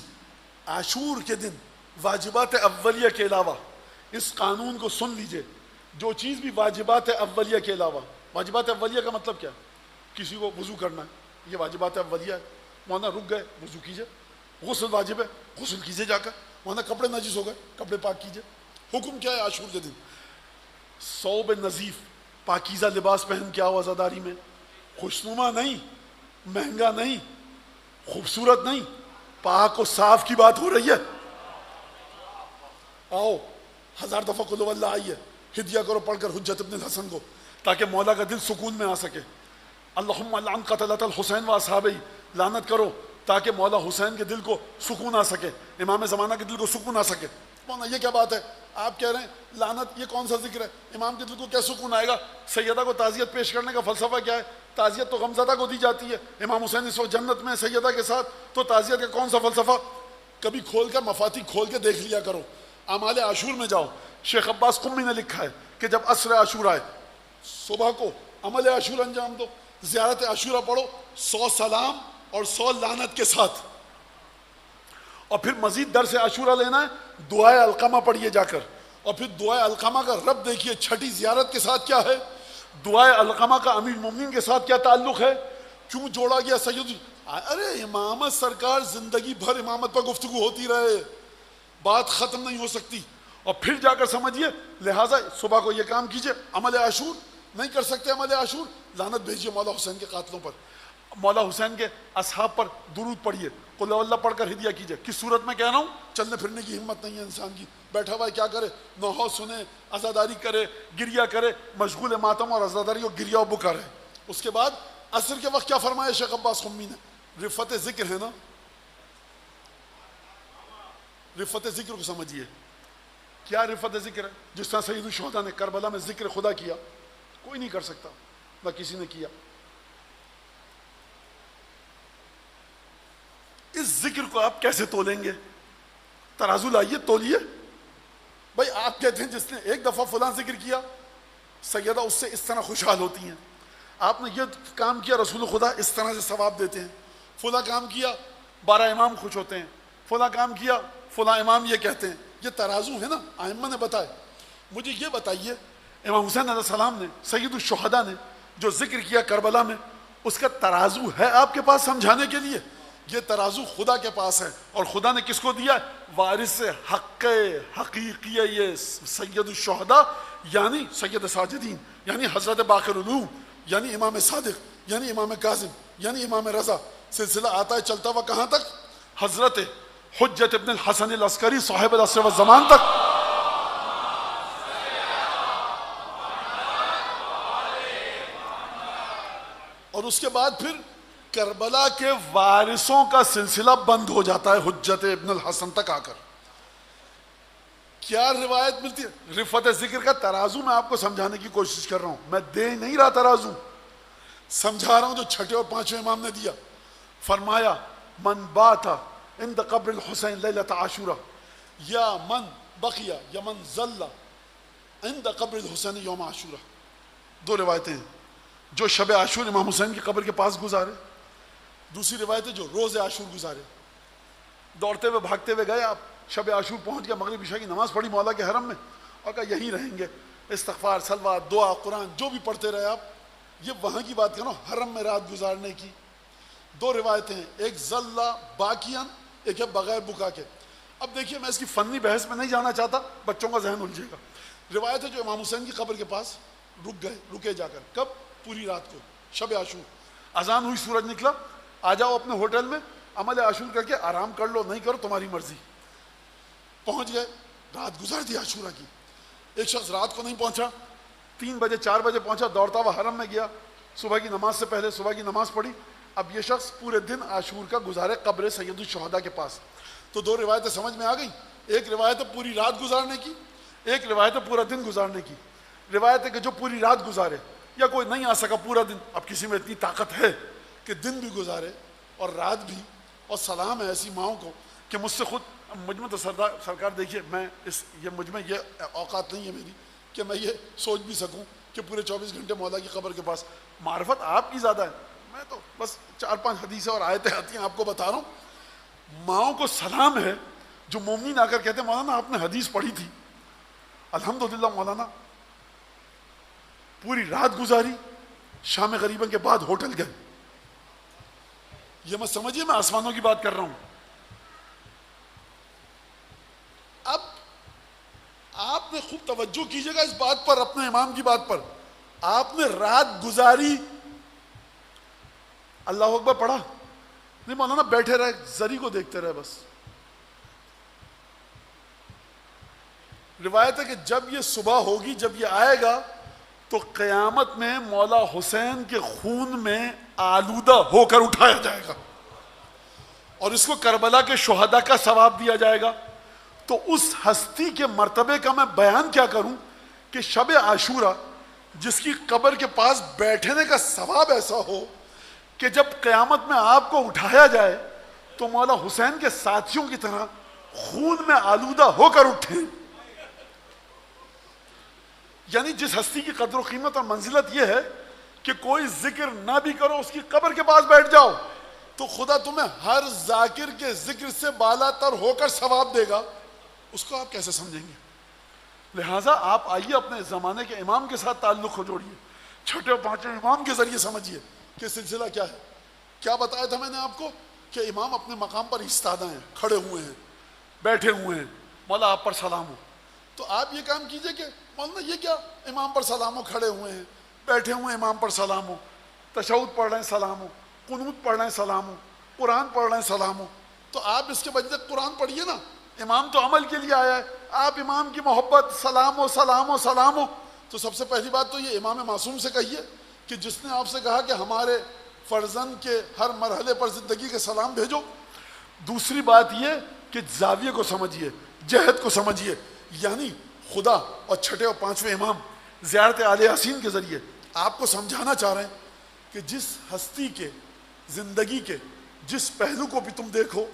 عاشور کے دن واجبات اولیہ کے علاوہ، اس قانون کو سن لیجئے، جو چیز بھی واجبات اولیہ کے علاوہ، واجبات اولیہ کا مطلب کیا؟ کسی کو وضو کرنا ہے، یہ واجبات اولیہ ہے، مولانا رک گئے وضو کیجئے، غسل واجب ہے غسل کیجئے جا کر، مولانا کپڑے نجس ہو گئے کپڑے پاک کیجئے۔ حکم کیا ہے عاشور کے دن؟ ثوب نظیف، پاکیزہ لباس پہن کے آؤ عزاداری میں، خوشنما نہیں، مہنگا نہیں، خوبصورت نہیں، پاک و صاف کی بات ہو رہی ہے۔ آؤ 1000 دفعہ قل واللہ آئیے، ہدیہ کرو پڑھ کر حجت ابن الحسن کو، تاکہ مولا کا دل سکون میں آ سکے۔ اللہم لعن قتلۃ الحسین و اصحابہ، لعنت کرو تاکہ مولا حسین کے دل کو سکون آ سکے، امام زمانہ کے دل کو سکون آ سکے۔ مولانا یہ کیا بات ہے، آپ کہہ رہے ہیں لعنت، یہ کون سا ذکر ہے؟ امام کے دل کو کیا سکون آئے گا؟ سیدہ کو تعزیت پیش کرنے کا فلسفہ کیا ہے؟ تعزیت تو غمزدہ کو دی جاتی ہے، امام حسین اس وقت جنت میں سیدہ کے ساتھ، تو تعزیت کا کون سا فلسفہ؟ کبھی کھول کر مفاتیح کھول کے دیکھ لیا کرو۔ اعمال عاشور میں جاؤ، شیخ عباس قمی نے لکھا ہے کہ جب عصر عاشور آئے، صبح کو عمل عاشور انجام دو، زیارت عاشورہ پڑھو 100 سلام اور 100 لعنت کے ساتھ، اور پھر مزید درس عاشورہ لینا ہے، دعائے علقمہ پڑھیے جا کر، اور پھر دعائے علقمہ کا رب دیکھیے چھٹی زیارت کے ساتھ کیا ہے، دعائے علقمہ کا امیر المومنین کے ساتھ کیا تعلق ہے، کیوں جوڑا گیا سید؟ ارے امامت سرکار زندگی بھر امامت پر گفتگو ہوتی رہے، بات ختم نہیں ہو سکتی، اور پھر جا کر سمجھیے۔ لہٰذا صبح کو یہ کام کیجئے، عمل عاشور نہیں کر سکتے، عمل عاشور لعنت بھیجیے مولا حسین کے قاتلوں پر، مولا حسین کے اصحاب پر درود پڑھیے، قل اللہ پڑھ کر ہدیہ کیجئے۔ کس صورت میں کہہ رہا ہوں؟ چلنے پھرنے کی ہمت نہیں ہے انسان کی، بیٹھا ہوا ہے کیا کرے، نوحہ سنے، عزاداری کرے، گریہ کرے، مشغول ماتم اور عزاداری اور گریہ و بکا رہے۔ اس کے بعد عصر کے وقت کیا فرمایا شیخ عباس قمی نے؟ رفت ذکر ہے نا، رفت ذکر کو سمجھیے۔ کیا رفت ذکر ہے؟ جس طرح سید الشہداء نے کربلا میں ذکر خدا کیا، کوئی نہیں کر سکتا، نہ کسی نے کیا۔ اس ذکر کو آپ کیسے تولیں گے؟ ترازو لائیے، تولیے۔ بھائی آپ کہتے ہیں جس نے ایک دفعہ فلاں ذکر کیا، سیدہ اس سے اس طرح خوشحال ہوتی ہیں، آپ نے یہ کام کیا رسول خدا اس طرح سے ثواب دیتے ہیں، فلاں کام کیا 12 امام خوش ہوتے ہیں، فلاں کام کیا فلاں امام یہ کہتے ہیں۔ یہ ترازو ہے نا، ائمہ نے بتائے۔ مجھے یہ بتائیے، امام حسین علیہ السلام نے، سید الشہداء نے جو ذکر کیا کربلا میں، اس کا ترازو ہے آپ کے پاس سمجھانے کے لیے؟ یہ ترازو خدا کے پاس ہے، اور خدا نے کس کو دیا؟ وارث حق حقیقی یہ سید الشہداء، یعنی سید ساجدین، یعنی حضرت باقر علوم، یعنی امام صادق، یعنی امام کاظم، یعنی امام رضا۔ سلسلہ آتا ہے چلتا ہوا کہاں تک؟ حضرت حجت ابن الحسن العسکری صاحب العصر والزمان تک۔ اور اس کے بعد پھر کربلا کے وارثوں کا سلسلہ بند ہو جاتا ہے حجت ابن الحسن تک آ کر۔ کیا روایت ملتی ہے؟ رفت ذکر کا ترازو میں آپ کو سمجھانے کی کوشش کر رہا ہوں، میں دے نہیں رہا ترازو، سمجھا رہا ہوں جو چھٹے اور پانچویں امام نے دیا۔ فرمایا من بات عند قبر الحسین لیلۃ عاشورہ، یا من بقی یا من ظل عند قبر الحسین یوم عاشورہ۔ دو روایتیں ہیں، جو شب عاشور امام حسین کی قبر کے پاس گزارے، دوسری روایت ہے جو روز عاشور گزارے۔ دوڑتے ہوئے بھاگتے ہوئے گئے آپ، شب عاشور پہنچ گیا، مغرب عشاء کی نماز پڑھی مولا کے حرم میں، اور کہا یہیں رہیں گے، استغفار، صلوات، دعا، قرآن جو بھی پڑھتے رہے آپ. یہ وہاں کی بات کرو، حرم میں رات گزارنے کی. دو روایتیں ہیں، ایک ذلہ باقیان، ایک ہے بغیر بکا کے. اب دیکھیے میں اس کی فنی بحث میں نہیں جانا چاہتا، بچوں کا ذہن الجھے گا. روایت ہے جو امام حسین کی قبر کے پاس رکے جا کر. کب؟ پوری رات کو، شب عاشور. اذان ہوئی، سورج نکلا، آ جاؤ اپنے ہوٹل میں، عمل عاشور کر کے آرام کر لو، نہیں کرو تمہاری مرضی. پہنچ گئے، رات گزار دی عاشورہ کی. ایک شخص رات کو نہیں پہنچا، 3 بجے 4 بجے پہنچا، دوڑتا ہوا حرم میں گیا، صبح کی نماز سے پہلے صبح کی نماز پڑھی. اب یہ شخص پورے دن عاشور کا گزارے قبر سید الشہداء کے پاس. تو دو روایتیں سمجھ میں آ گئی. ایک روایت ہے پوری رات گزارنے کی، ایک روایت ہے پورا دن گزارنے کی. روایت ہے کہ جو پوری رات گزارے، یا کوئی نہیں آ سکا پورا دن، اب کسی میں اتنی طاقت ہے کہ دن بھی گزارے اور رات بھی. اور سلام ہے ایسی ماؤں کو کہ مجھ سے خود، مجھ میں تو سرکار دیکھیے، میں مجھ میں یہ اوقات نہیں ہے میری کہ میں یہ سوچ بھی سکوں کہ پورے 24 گھنٹے مولا کی قبر کے پاس. معرفت آپ کی زیادہ ہے، میں تو بس 4-5 حدیثیں اور آیتیں آتی ہیں آپ کو بتا رہا ہوں. ماؤں کو سلام ہے جو مومنین آ کر کہتے ہیں مولانا آپ نے حدیث پڑھی تھی، الحمدللہ مولانا پوری رات گزاری، شام غریباً کے بعد ہوٹل گئے. یہ مت سمجھیے میں آسمانوں کی بات کر رہا ہوں. اب آپ نے خوب توجہ کیجیے گا اس بات پر، اپنے امام کی بات پر. آپ نے رات گزاری، اللہ اکبر پڑھا نہیں مولانا، بیٹھے رہے زری کو دیکھتے رہے بس. روایت ہے کہ جب یہ صبح ہوگی، جب یہ آئے گا تو قیامت میں مولا حسین کے خون میں آلودہ ہو کر اٹھایا جائے گا اور اس کو کربلا کے شہداء کا ثواب دیا جائے گا. تو اس ہستی کے مرتبے کا میں بیان کیا کروں کہ شب عاشورہ جس کی قبر کے پاس بیٹھنے کا ثواب ایسا ہو کہ جب قیامت میں آپ کو اٹھایا جائے تو مولا حسین کے ساتھیوں کی طرح خون میں آلودہ ہو کر اٹھیں. یعنی جس ہستی کی قدر و قیمت اور منزلت یہ ہے کہ کوئی ذکر نہ بھی کرو، اس کی قبر کے پاس بیٹھ جاؤ تو خدا تمہیں ہر ذاکر کے ذکر سے بالا تر ہو کر ثواب دے گا. اس کو آپ کیسے سمجھیں گے؟ لہٰذا آپ آئیے اپنے زمانے کے امام کے ساتھ تعلق ہو جوڑیے، چھٹے اور پانچویں امام کے ذریعے سمجھیے کہ سلسلہ کیا ہے. کیا بتایا تھا میں نے آپ کو کہ امام اپنے مقام پر ایستادہ ہیں، کھڑے ہوئے ہیں، بیٹھے ہوئے ہیں، مولا آپ پر سلام ہو. تو آپ یہ کام کیجئے کہ مولانا یہ کیا امام پر سلام ہو، کھڑے ہوئے ہیں، بیٹھے ہوئے ہیں، امام پر سلام ہو، تشہد پڑھ رہے ہیں سلام ہو، قنوت پڑھ رہے ہیں سلام ہو، قرآن پڑھ رہے ہیں سلام ہو. تو آپ اس کے بجائے قرآن پڑھیے نا، امام تو عمل کے لیے آیا ہے، آپ امام کی محبت، سلام ہو سلام ہو سلام ہو. تو سب سے پہلی بات تو یہ امام معصوم سے کہیے کہ جس نے آپ سے کہا کہ ہمارے فرزند کے ہر مرحلے پر زندگی کے سلام بھیجو. دوسری بات یہ کہ زاویے کو سمجھیے، جہت کو سمجھیے. یعنی خدا اور چھٹے اور پانچویں امام زیارت آل یاسین کے ذریعے آپ کو سمجھانا چاہ رہے ہیں کہ جس ہستی کے زندگی کے جس پہلو کو بھی تم دیکھو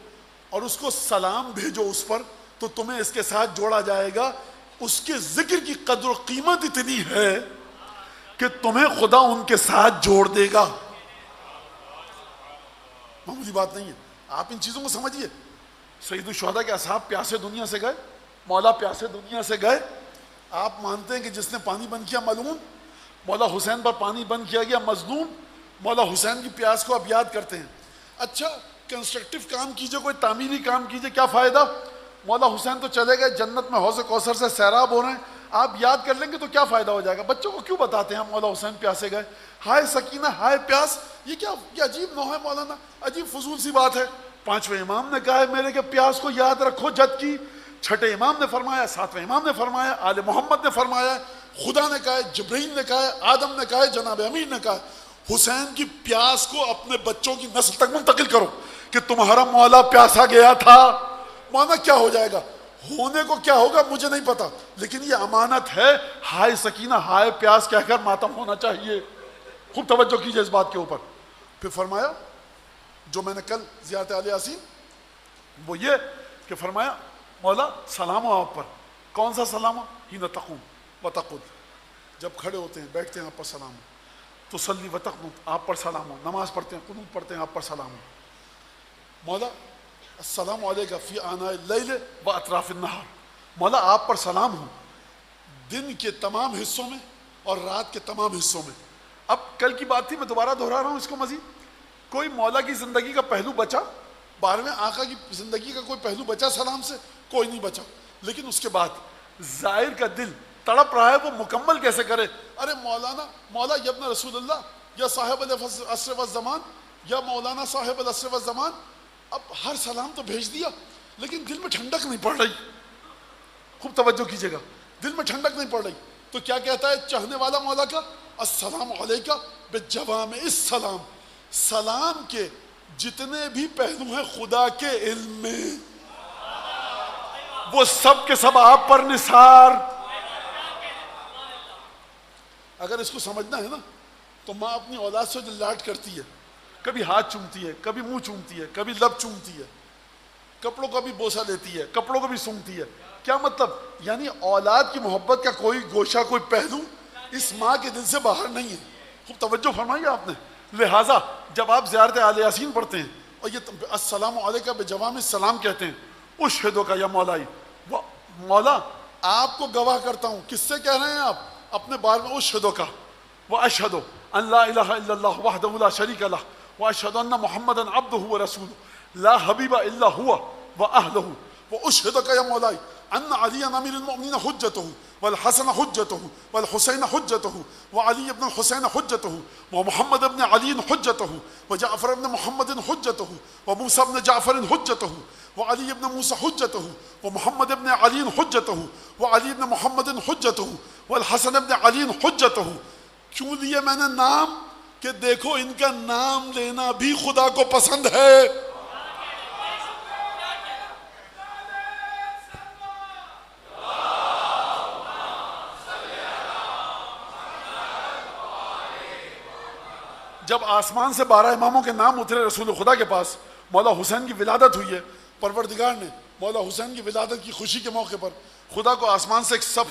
اور اس کو سلام بھیجو اس پر، تو تمہیں اس کے ساتھ جوڑا جائے گا. اس کے ذکر کی قدر و قیمت اتنی ہے کہ تمہیں خدا ان کے ساتھ جوڑ دے گا. معمولی بات نہیں ہے. آپ ان چیزوں کو سمجھیے. سید الشہداء کے اصحاب پیاسے دنیا سے گئے، مولا پیاسے دنیا سے گئے. آپ مانتے ہیں کہ جس نے پانی بند کیا ملعون، مولا حسین پر پانی بند کیا گیا مظلوم. مولا حسین کی پیاس کو آپ یاد کرتے ہیں. اچھا کنسٹرکٹیو کام کیجئے، کوئی تعمیری کام کیجئے، کیا فائدہ؟ مولا حسین تو چلے گئے جنت میں حوض کوثر سے سیراب ہو رہے ہیں، آپ یاد کر لیں گے تو کیا فائدہ ہو جائے گا؟ بچوں کو کیوں بتاتے ہیں مولا حسین پیاسے گئے؟ ہائے سکینہ ہائے پیاس، یہ کیا یہ عجیب نوع ہے مولانا، عجیب فضول سی بات ہے. پانچویں امام نے کہا ہے میرے کہ پیاس کو یاد رکھو جد کی. چھٹے امام نے فرمایا، ساتویں امام نے فرمایا، آل محمد نے فرمایا، خدا نے کہا ہے، جبرائیل نے کہا ہے، آدم نے کہا ہے، جناب امیر نے کہا ہے. حسین کی پیاس کو اپنے بچوں کی نسل تک منتقل کرو کہ تمہارا مولا پیاسا گیا تھا. مولانا کیا ہو جائے گا؟ ہونے کو کیا ہوگا مجھے نہیں پتا، لیکن یہ امانت ہے. ہائے سکینہ ہائے پیاس کہہ کر ماتم ہونا چاہیے. خوب توجہ کیجئے اس بات کے اوپر. پھر فرمایا جو میں نے کل زیارت آل یاسین وہ یہ کہ فرمایا مولا سلام ہو آپ پر. کون سا سلام ہو؟ حین تقوم وتقعد، جب کھڑے ہوتے ہیں بیٹھتے ہیں آپ پر سلام ہو. تصلی وتقنت، آپ پر سلام ہو. نماز پڑھتے ہیں قنوت پڑھتے ہیں آپ پر سلام ہو. مولا السلام علیکم فی آناء اللیل و اطراف النہار، مولا آپ پر سلام ہو دن کے تمام حصوں میں اور رات کے تمام حصوں میں. اب کل کی بات تھی، میں دوبارہ دہرا رہا ہوں اس کو مزید. کوئی مولا کی زندگی کا پہلو بچا؟ 12ویں آقا کی زندگی کا کوئی پہلو بچا سلام سے؟ کوئی نہیں بچا. لیکن اس کے بعد زائر کا دل تڑپ رہا ہے وہ مکمل کیسے کرے. ارے مولا ابن رسول اللہ، یا صاحب العصر والزمان، یا مولانا صاحب العصر والزمان. اب ہر سلام تو بھیج دیا لیکن دل میں ٹھنڈک نہیں پڑ رہی. خوب توجہ کیجیے گا، دل میں ٹھنڈک نہیں پڑ رہی. تو کیا کہتا ہے چاہنے والا مولا کا؟ السلام علیکہ بجوامع السلام. سلام کے جتنے بھی پہلو ہیں خدا کے علم میں، وہ سب کے سب آپ پر نثار. اگر اس کو سمجھنا ہے نا تو ماں اپنی اولاد سے جو لاڈ کرتی ہے، کبھی ہاتھ چومتی ہے، کبھی منہ چومتی ہے، کبھی لب چومتی ہے، کپڑوں کا بھی بوسہ لیتی ہے، کپڑوں کو بھی سونگتی ہے. کیا مطلب؟ یعنی اولاد کی محبت کا کوئی گوشہ، کوئی پہلو اس ماں کے دل سے باہر نہیں ہے. خوب توجہ فرمائی آپ نے. لہٰذا جب آپ زیارت آل یاسین پڑھتے ہیں اور یہ السلام علیکہ بجوامع السلام کہتے ہیں، اشہدو کا یا مولائی، مولا آپ کو گواہ کرتا ہوں. کس سے کہہ رہے ہیں آپ؟ اپنے بارے میں. اشہدو کا واشہدو ان لا الہ الا اللہ وحدہ لا شریک لہ واشہدو ان محمدا عبدہ ورسولہ لا حبیب الا ہوا واہلہ. واشہدک یا مولائی ان علی امیر المؤمنین حجتہ والحسن حجتہ والحسین حجتہ وعلی ابن الحسین حجتہ ومحمد ابن علی حجتہ وجعفر ابن محمد حجتہ وموسیٰ ابن جعفر حجتہ وعلی ابن موسیٰ حجتہ ومحمد ابن علی حجتہ وعلی ابن محمد حجتہ والحسن ابن علی حجتہ. کیوں لیے میں نے نام؟ کہ دیکھو ان کا نام لینا بھی خدا کو پسند ہے. جب آسمان سے 12 اماموں کے نام اترے رسول خدا کے پاس، مولا حسین کی ولادت ہوئی ہے، پروردگار نے مولا حسین کی ولادت کی خوشی کے موقع پر خدا کو آسمان سے ایک سب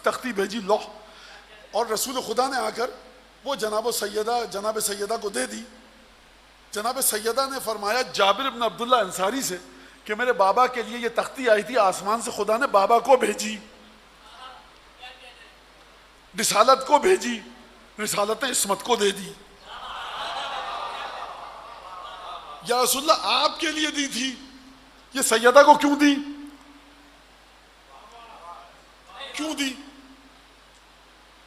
تختی بھیجی، لوح، اور رسول خدا نے آ کر وہ جناب سیدہ کو دے دی. جناب سیدہ نے فرمایا جابر بن عبداللہ انصاری سے کہ میرے بابا کے لیے یہ تختی آئی تھی آسمان سے، خدا نے بابا کو بھیجی، رسالت کو بھیجی، رسالت عصمت کو دے دی. یا رسول اللہ آپ کے لیے دی تھی، یہ سیدہ کو کیوں دی؟ کیوں دی؟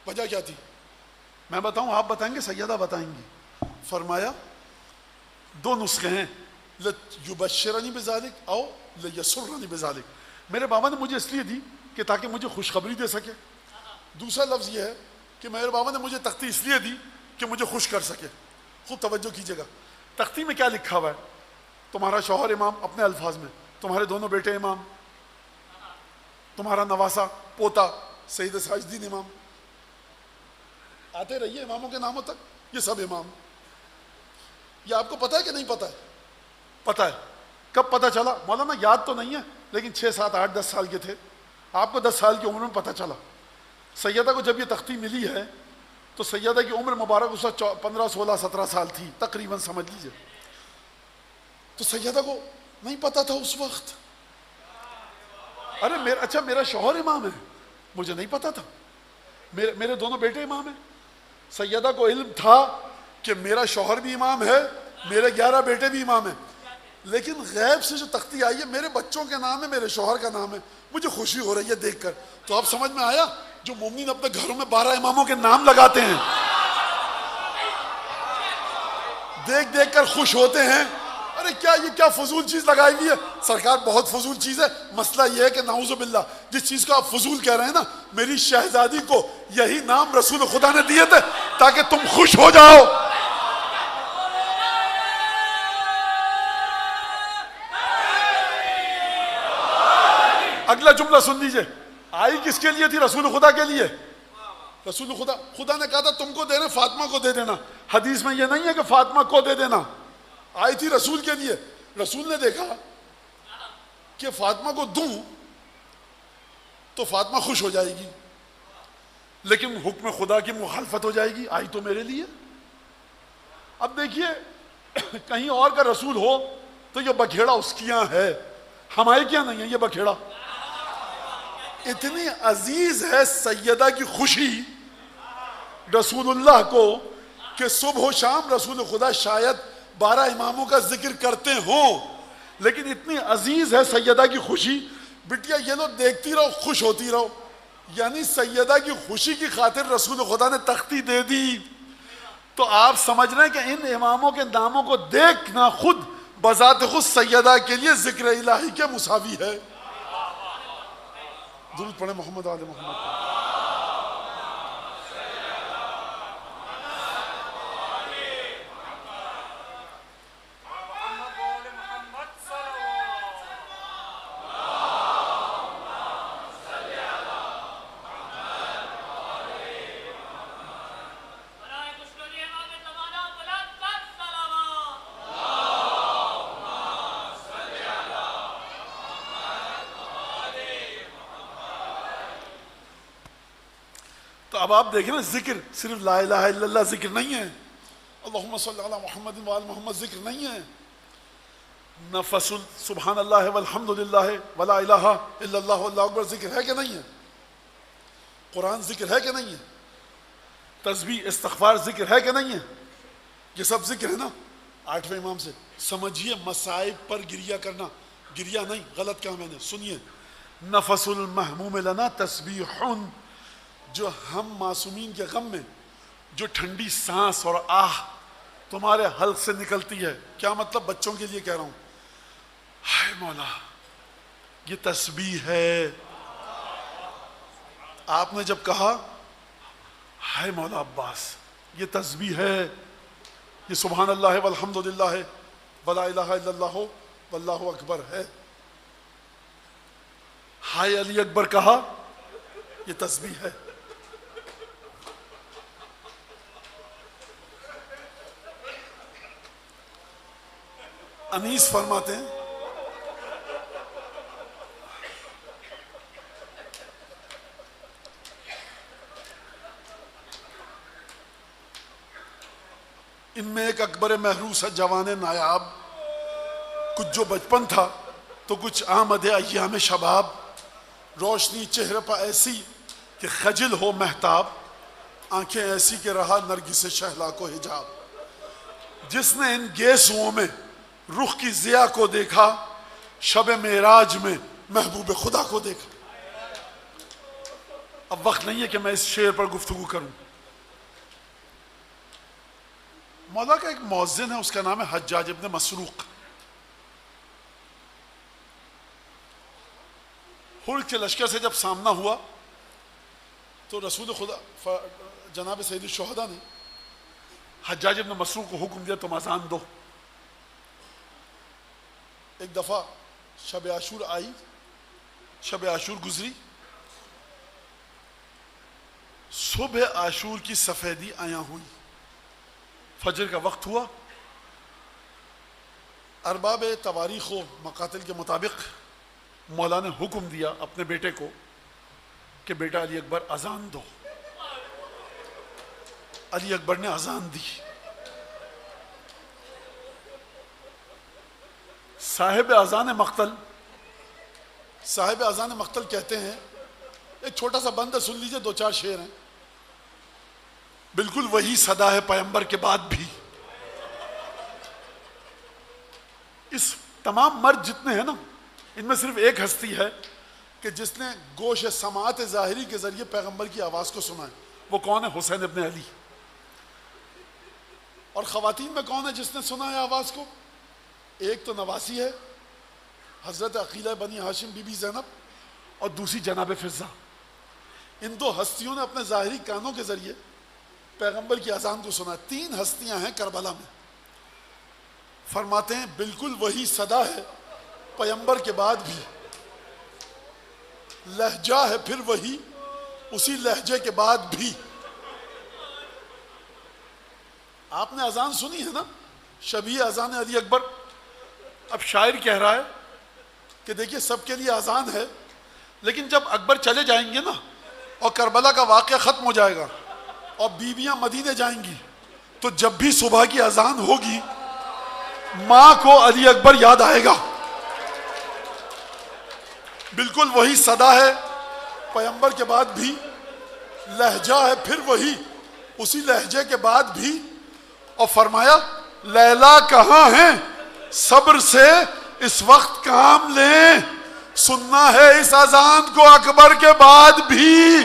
وجہ کیا تھی؟ میں بتاؤں آپ بتائیں گے سیدہ بتائیں گی؟ فرمایا دو نسخے ہیں، لَيُبَشِّرَنِي بِذَلِكَ او لَيَسُرَّنِي بِذَلِكَ. میرے بابا نے مجھے اس لیے دی کہ تاکہ مجھے خوشخبری دے سکے. دوسرا لفظ یہ ہے کہ میرے بابا نے مجھے تختی اس لیے دی کہ مجھے خوش کر سکے. خوب توجہ کیجیے گا، تختی میں کیا لکھا ہوا ہے؟ تمہارا شوہر امام، اپنے الفاظ میں تمہارے دونوں بیٹے امام، تمہارا نواسا پوتا سید ساجدین امام. آتے رہیے اماموں کے ناموں تک، یہ سب امام. یہ آپ کو پتہ ہے کہ نہیں پتہ ہے؟ پتہ ہے. کب پتہ چلا؟ مولانا یاد تو نہیں ہے لیکن 6 7 8 10 سال کے تھے. آپ کو 10 سال کی عمر میں پتہ چلا. سیدہ کو جب یہ تختی ملی ہے تو سیدہ کی عمر مبارک اس وقت 15 16 17 سال تھی تقریباً، سمجھ لیجیے. تو سیدہ کو نہیں پتہ تھا اس وقت. ارے اچھا میرا شوہر امام ہے، مجھے نہیں پتہ تھا. میرے دونوں بیٹے امام ہیں. سیدہ کو علم تھا کہ میرا شوہر بھی امام ہے، میرے 11 بیٹے بھی امام ہیں، لیکن غیب سے جو تختی آئی ہے میرے بچوں کے نام ہے، میرے شوہر کا نام ہے. مجھے خوشی ہو رہی ہے دیکھ کر. تو اب سمجھ میں آیا جو مومنین اپنے گھروں میں 12 اماموں کے نام لگاتے ہیں، دیکھ دیکھ کر خوش ہوتے ہیں. ارے کیا یہ کیا فضول چیز لگائی ہوئی ہے؟ سرکار بہت فضول چیز ہے. مسئلہ یہ ہے کہ نعوذ باللہ جس چیز کو آپ فضول کہہ رہے ہیں نا، میری شہزادی کو یہی نام رسول خدا نے دیے تھے تاکہ تم خوش ہو جاؤ. اگلا جملہ سن لیجئے. آئی کس کے لیے تھی؟ رسول خدا کے لیے. رسول خدا نے کہا تھا تم کو دینا، فاطمہ کو دے دینا. حدیث میں یہ نہیں ہے کہ فاطمہ کو دے دینا، آئی تھی رسول کے لیے. رسول نے دیکھا کہ فاطمہ کو دوں تو فاطمہ خوش ہو جائے گی لیکن حکم خدا کی مخالفت ہو جائے گی. آئی تو میرے لیے. اب دیکھیے کہیں اور کا رسول ہو تو یہ بکھیڑا اس کی یہاں ہے، ہمارے کیا نہیں ہے یہ بکھیڑا. اتنی عزیز ہے سیدہ کی خوشی رسول اللہ کو کہ صبح و شام رسول خدا شاید 12 اماموں کا ذکر کرتے ہوں، لیکن اتنی عزیز ہے سیدہ کی خوشی، بٹیا یہ لو دیکھتی رہو خوش ہوتی رہو. یعنی سیدہ کی خوشی کی خاطر رسول خدا نے تختی دے دی. تو آپ سمجھ رہے ہیں کہ ان اماموں کے ناموں کو دیکھنا خود بذات خود سیدہ کے لیے ذکر الہی کے مساوی ہے. درود پڑھیں محمد آل محمد. تو اب آپ دیکھیں نا، ذکر صرف لا الہ الا اللہ ذکر نہیں ہے، اللہم صلی علی محمد وآل محمد ذکر نہیں ہے، نفس سبحان اللہ والحمدللہ ولا الہ الا اللہ واللہ اکبر ذکر ہے کہ نہیں ہے، قرآن ذکر ہے کہ نہیں ہے، تسبیح استغفار ذکر ہے کہ نہیں ہے، یہ سب ذکر ہے نا. 8ویں امام سے سمجھیے مصائب پر گریہ کرنا، گریہ نہیں، غلط کہا میں نے، سنیے. نفس المحموم لنا تسبیح، جو ہم معصومین کے غم میں جو ٹھنڈی سانس اور آہ تمہارے حلق سے نکلتی ہے، کیا مطلب؟ بچوں کے لیے کہہ رہا ہوں، ہائے مولا یہ تسبیح ہے. آپ نے جب کہا ہائے مولا عباس یہ تسبیح ہے، یہ سبحان اللہ والحمدللہ ولا الہ الا اللہ واللہ اکبر ہے. ہائے علی اکبر کہا، یہ تسبیح ہے. انیس فرماتے ہیں ان میں ایک اکبر محروس ہے جوان نایاب، کچھ جو بچپن تھا تو کچھ آمد ایام شباب، روشنی چہرے پر ایسی کہ خجل ہو مہتاب، آنکھیں ایسی کہ رہا نرگس شہلا کو حجاب. جس نے ان گیسوؤں میں رخ کی ضیاء کو دیکھا، شب معراج میں محبوب خدا کو دیکھا. اب وقت نہیں ہے کہ میں اس شعر پر گفتگو کروں. مولا کا ایک مؤذن ہے، اس کا نام ہے حجاج ابن مسروق. حل کے لشکر سے جب سامنا ہوا تو رسول خدا جناب سید الشہداء نے حجاج ابن مسروق کو حکم دیا تم اذان دو. ایک دفعہ شب عاشور آئی، شب عاشور گزری، صبح عاشور کی سفیدی عیاں ہوئی، فجر کا وقت ہوا. ارباب تواریخ و مقاتل کے مطابق مولا نے حکم دیا اپنے بیٹے کو کہ بیٹا علی اکبر اذان دو. علی اکبر نے اذان دی. صاحب اذان مقتل، صاحب اذان مقتل کہتے ہیں، ایک چھوٹا سا بند ہے، سن لیجئے، 2-4 شعر ہیں. بالکل وہی صدا ہے پیغمبر کے بعد بھی. اس تمام مرد جتنے ہیں نا، ان میں صرف ایک ہستی ہے کہ جس نے گوش سماعت ظاہری کے ذریعے پیغمبر کی آواز کو سنا ہے. وہ کون ہے؟ حسین ابن علی. اور خواتین میں کون ہے جس نے سنا ہے آواز کو؟ ایک تو نواسی ہے حضرت عقیلہ بنی ہاشم بی بی زینب، اور دوسری جناب فضہ. ان 2 ہستیوں نے اپنے ظاہری کانوں کے ذریعے پیغمبر کی اذان کو سنا. 3 ہستیاں ہیں کربلا میں. فرماتے ہیں بالکل وہی صدا ہے پیغمبر کے بعد بھی، لہجہ ہے پھر وہی اسی لہجے کے بعد بھی. آپ نے اذان سنی ہے نا، شبیہ اذان علی اکبر. اب شاعر کہہ رہا ہے کہ دیکھیے سب کے لیے اذان ہے، لیکن جب اکبر چلے جائیں گے نا اور کربلا کا واقعہ ختم ہو جائے گا اور بیویاں مدینے جائیں گی، تو جب بھی صبح کی اذان ہوگی ماں کو علی اکبر یاد آئے گا. بالکل وہی صدا ہے پیغمبر کے بعد بھی لہجہ ہے پھر وہی، اسی لہجے کے بعد بھی، اور فرمایا لیلا کہاں ہیں صبر سے اس وقت کام لیں، سننا ہے اس اذان کو اکبر کے بعد بھی۔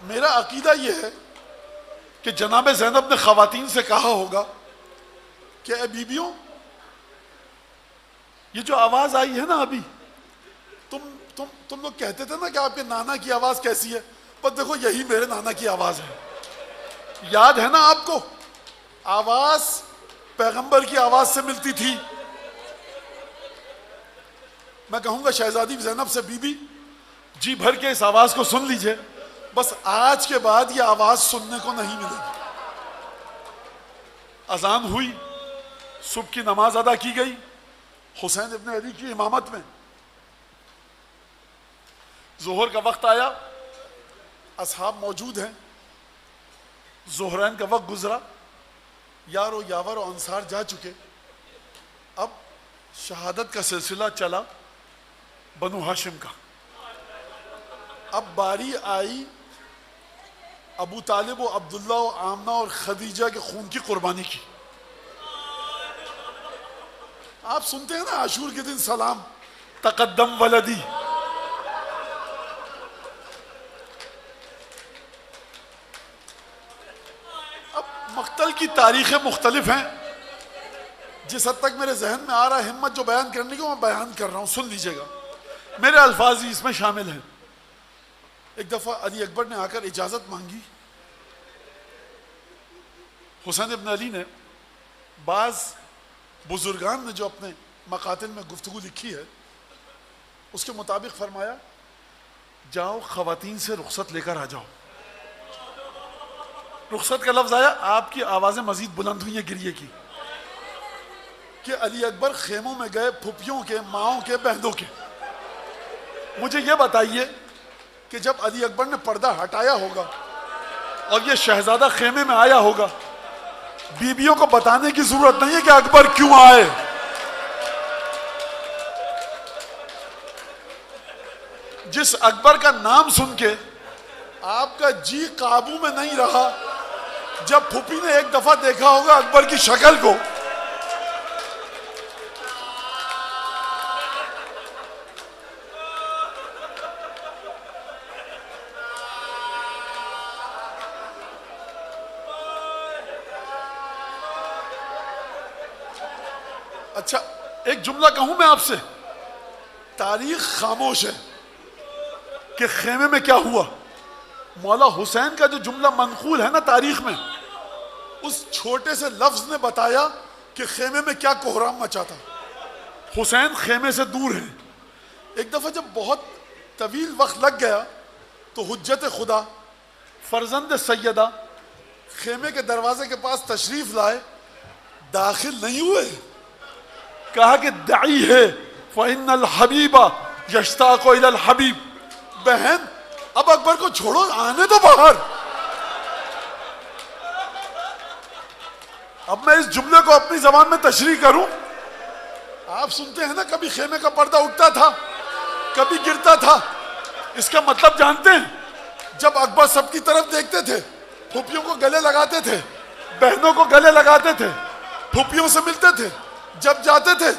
میرا عقیدہ یہ ہے کہ جناب زینب نے خواتین سے کہا ہوگا کہ اے بیبیوں، یہ جو آواز آئی ہے نا ابھی، تم لوگ کہتے تھے نا کہ آپ کے نانا کی آواز کیسی ہے، پر دیکھو یہی میرے نانا کی آواز ہے، یاد ہے نا آپ کو؟ آواز پیغمبر کی آواز سے ملتی تھی۔ میں کہوں گا شہزادی زینب سے، بی بی جی بھر کے اس آواز کو سن لیجئے، بس آج کے بعد یہ آواز سننے کو نہیں ملے گی۔ اذان ہوئی، صبح کی نماز ادا کی گئی حسین ابن علی کی امامت میں، ظہر کا وقت آیا، اصحاب موجود ہیں، ظہرین کا وقت گزرا، یار و یاور و انصار جا چکے، اب شہادت کا سلسلہ چلا بنو ہاشم کا۔ اب باری آئی ابو طالب و عبداللہ و آمنہ اور خدیجہ کے خون کی قربانی کی۔ آپ سنتے ہیں نا عاشور کے دن سلام تقدم ولدی، اب مقتل کی تاریخیں مختلف ہیں، جس حد تک میرے ذہن میں آ رہا ہے ہمت جو بیان کرنے کی میں بیان کر رہا ہوں، سن لیجئے گا، میرے الفاظ ہی اس میں شامل ہیں۔ ایک دفعہ علی اکبر نے آ کر اجازت مانگی، حسین ابن علی نے بعض بزرگان نے جو اپنے مقاتل میں گفتگو لکھی ہے اس کے مطابق فرمایا جاؤ خواتین سے رخصت لے کر آ جاؤ۔ رخصت کا لفظ آیا، آپ کی آوازیں مزید بلند ہوئی ہیں گریے کی، کہ علی اکبر خیموں میں گئے، پھپھیوں کے، ماؤں کے، بہنوں کے۔ مجھے یہ بتائیے کہ جب علی اکبر نے پردہ ہٹایا ہوگا اور یہ شہزادہ خیمے میں آیا ہوگا، بیویوں کو بتانے کی ضرورت نہیں ہے کہ اکبر کیوں آئے۔ جس اکبر کا نام سن کے آپ کا جی قابو میں نہیں رہا، جب پھوپھی نے ایک دفعہ دیکھا ہوگا اکبر کی شکل کو، اچھا ایک جملہ کہوں میں آپ سے، تاریخ خاموش ہے کہ خیمے میں کیا ہوا۔ مولا حسین کا جو جملہ منقول ہے نا تاریخ میں، اس چھوٹے سے لفظ نے بتایا کہ خیمے میں کیا کوہرام مچا تھا۔ حسین خیمے سے دور ہیں۔ ایک دفعہ جب بہت طویل وقت لگ گیا تو حجت خدا فرزند سیدہ خیمے کے دروازے کے پاس تشریف لائے، داخل نہیں ہوئے، کہا کہ دعی ہے فَإِنَّ الْحَبِيبَ يَشْتَاقُ إِلَى الْحَبِيبِ، بہن اب اکبر کو چھوڑو، آنے دو باہر۔ اب میں اس جملے کو اپنی زبان میں تشریح کروں، آپ سنتے ہیں نا کبھی خیمے کا پردہ اٹھتا تھا، کبھی گرتا تھا، اس کا مطلب جانتے ہیں؟ جب اکبر سب کی طرف دیکھتے تھے، پھوپھیوں کو گلے لگاتے تھے، بہنوں کو گلے لگاتے تھے، پھوپھیوں سے ملتے تھے، جب جاتے تھے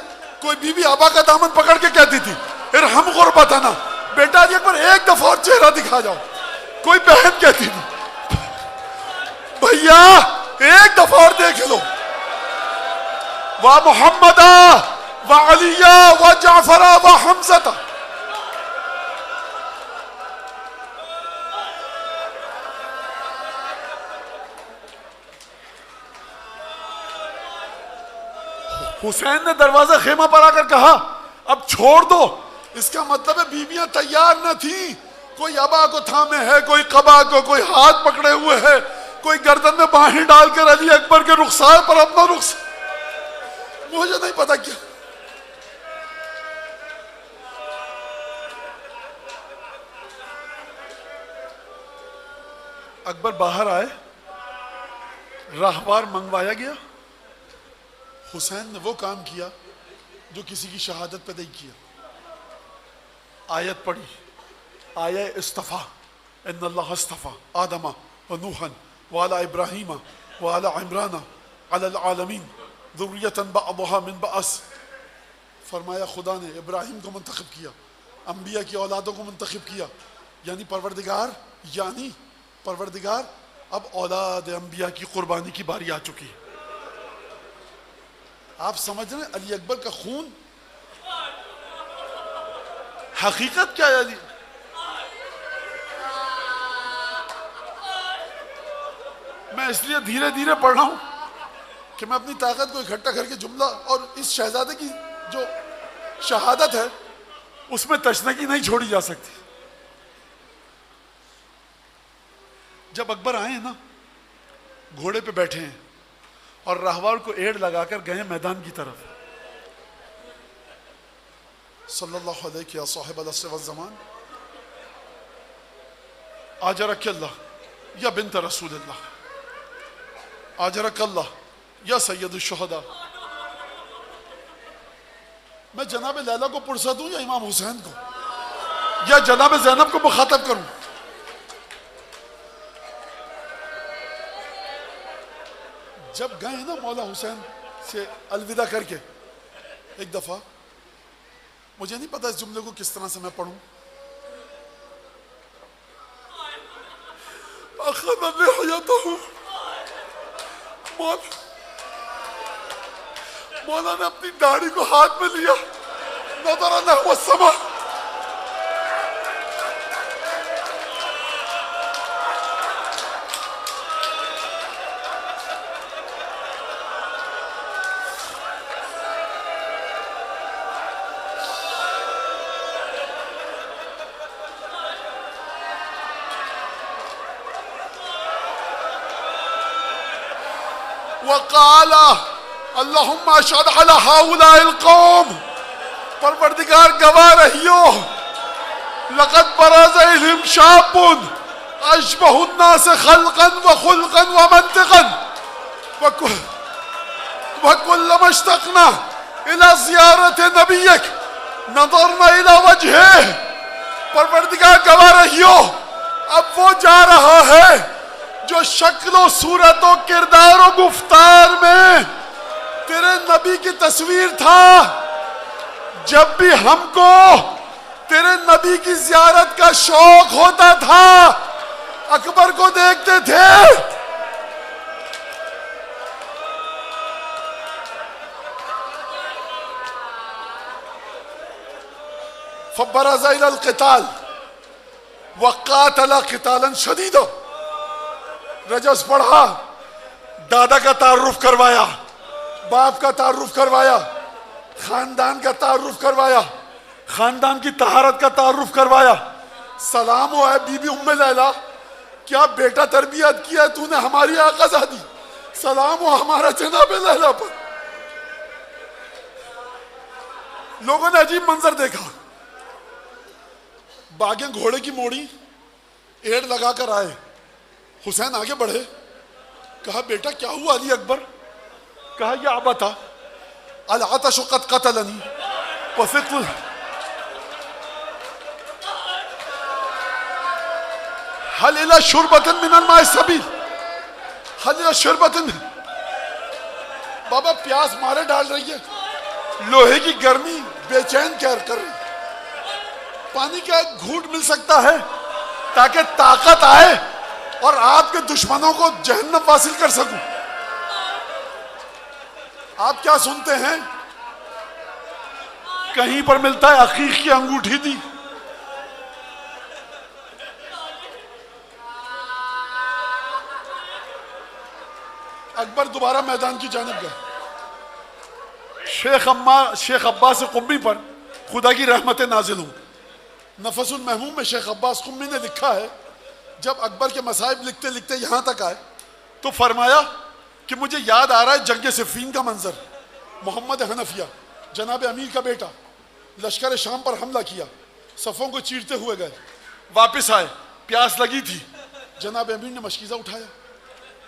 کوئی بی بی آبا کا دامن پکڑ کے کہتی تھی ارحم غربتنا، بیٹا علی اکبر ایک دفعہ اور چہرہ دکھا جاؤ۔ کوئی بہن کہتی تھی بھیا ایک دفعہ اور دیکھ لو، وا محمدا وا علیہ وا جعفرہ وا حمزہ۔ حسین نے دروازہ خیمہ پر آ کر کہا اب چھوڑ دو، اس کا مطلب ہے بیویاں تیار نہ تھیں، کوئی ابا کو تھامے ہے، کوئی قبا کو، کوئی ہاتھ پکڑے ہوئے ہے، کوئی گردن میں باہیں ڈال کر علی اکبر کے رخسار پر اپنا مجھے نہیں پتا کیا۔ اکبر باہر آئے، راہوار منگوایا گیا، حسین نے وہ کام کیا جو کسی کی شہادت پہ نہیں کیا. آیت پڑھی، آیہ استفا، ان اللہ استفا آدم و نوحا وعلی ابراہیم وعلی عمران علی العالمین ذریۃ بعضھا من بعض. فرمایا خدا نے ابراہیم کو منتخب کیا، انبیاء کی اولادوں کو منتخب کیا، یعنی پروردگار اب اولاد انبیاء کی قربانی کی باری آ چکی ہے. آپ سمجھ رہے ہیں علی اکبر کا خون حقیقت کیا ہے؟ علی میں اس لیے دھیرے دھیرے پڑھ رہا ہوں کہ میں اپنی طاقت کو اکٹھا کر کے جملہ، اور اس شہزادے کی جو شہادت ہے اس میں تشنگی نہیں چھوڑی جا سکتی. جب اکبر آئے نا، گھوڑے پہ بیٹھے ہیں اور راہوار کو ایڑ لگا کر گئے میدان کی طرف. صلی اللہ علیہ یا صاحب العصر والزمان آجرک اللہ یا بنت رسول اللہ، آجرک اللہ یا سید الشہداء. میں جناب لیلا کو پرسا دوں یا امام حسین کو، یا جناب زینب کو مخاطب کروں؟ جب گئے نا مولا حسین سے الوداع کر کے، ایک دفعہ مجھے نہیں پتا اس جملے کو کس طرح سے میں پڑھوں، اخذ لحیتہ، مولا نے اپنی داڑھی کو ہاتھ میں لیا، نظر نحو السماء، وقال اللہم اشہد علی ہؤلاء القوم، پروردگار گواہ رہیو، لقد برز الیہم شاب اشبہ الناس خلقا وخلقا ومنطقا وکلما اشتقنا الى زیارت نبیک نظرنا الى وجہہ. پروردگار گواہ رہیو، اب وہ جا رہا ہے جو شکل و صورت و کردار و گفتار میں تیرے نبی کی تصویر تھا. جب بھی ہم کو تیرے نبی کی زیارت کا شوق ہوتا تھا اکبر کو دیکھتے تھے. فبرز الى القتال وقاتل قتالا شدیدا. رجز پڑھا، دادا کا تعارف کروایا، باپ کا تعارف کروایا، خاندان کا تعارف کروایا، خاندان کی طہارت کا تعارف کروایا. سلام ہو اے بی بی ام لیلا، کیا بیٹا تربیت کیا تو نے ہماری آقا زادی. سلام ہو ہمارا جناب لیلا پر. لوگوں نے عجیب منظر دیکھا، باغیں گھوڑے کی موڑی، ایڑ لگا کر آئے. حسین آگے بڑھے، کہا بیٹا کیا ہوا علی اکبر؟ کہا یا ابتا العطش قد قتلنی وثقل هل الى شربة من الماء السبيل هل الى شربة. بابا پیاس مارے ڈال رہی ہے، لوہے کی گرمی بے چین کر رہی، پانی کا ایک گھونٹ مل سکتا ہے تاکہ طاقت آئے اور آپ کے دشمنوں کو جہنم واصل کر سکوں. آپ کیا سنتے ہیں؟ کہیں پر ملتا ہے عقیق کی انگوٹھی دی. اکبر دوبارہ میدان کی جانب گئے. شیخ عباس قمی پر خدا کی رحمت نازل ہوں. نفس المحموم میں شیخ عباس قمی نے لکھا ہے، جب اکبر کے مصائب لکھتے لکھتے یہاں تک آئے تو فرمایا کہ مجھے یاد آ رہا ہے جنگ صفین کا منظر. محمد حنفیہ جناب امیر کا بیٹا لشکر شام پر حملہ کیا، صفوں کو چیرتے ہوئے گئے، واپس آئے، پیاس لگی تھی، جناب امیر نے مشکیزہ اٹھایا،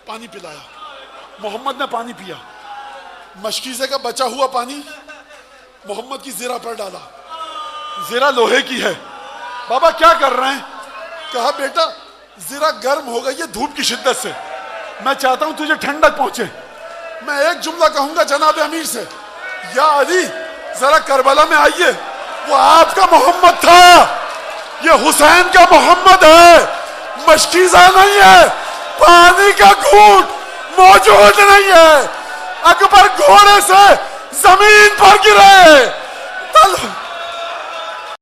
پانی پلایا، محمد نے پانی پیا، مشکیزے کا بچا ہوا پانی محمد کی زرہ پر ڈالا، زرہ لوہے کی ہے، بابا کیا کر رہے ہیں؟ کہا بیٹا زرہ گرم ہو گئی ہے دھوپ کی شدت سے، میں چاہتا ہوں تجھے ٹھنڈک پہنچے۔ میں ایک جملہ کہوں گا جناب امیر سے، یا علی ذرا کربلا میں آئیے، وہ آپ کا محمد تھا، یہ حسین کا محمد ہے، مشکیزہ نہیں ہے، پانی کا گھونٹ موجود نہیں ہے، اکبر گھوڑے سے زمین پر گرے،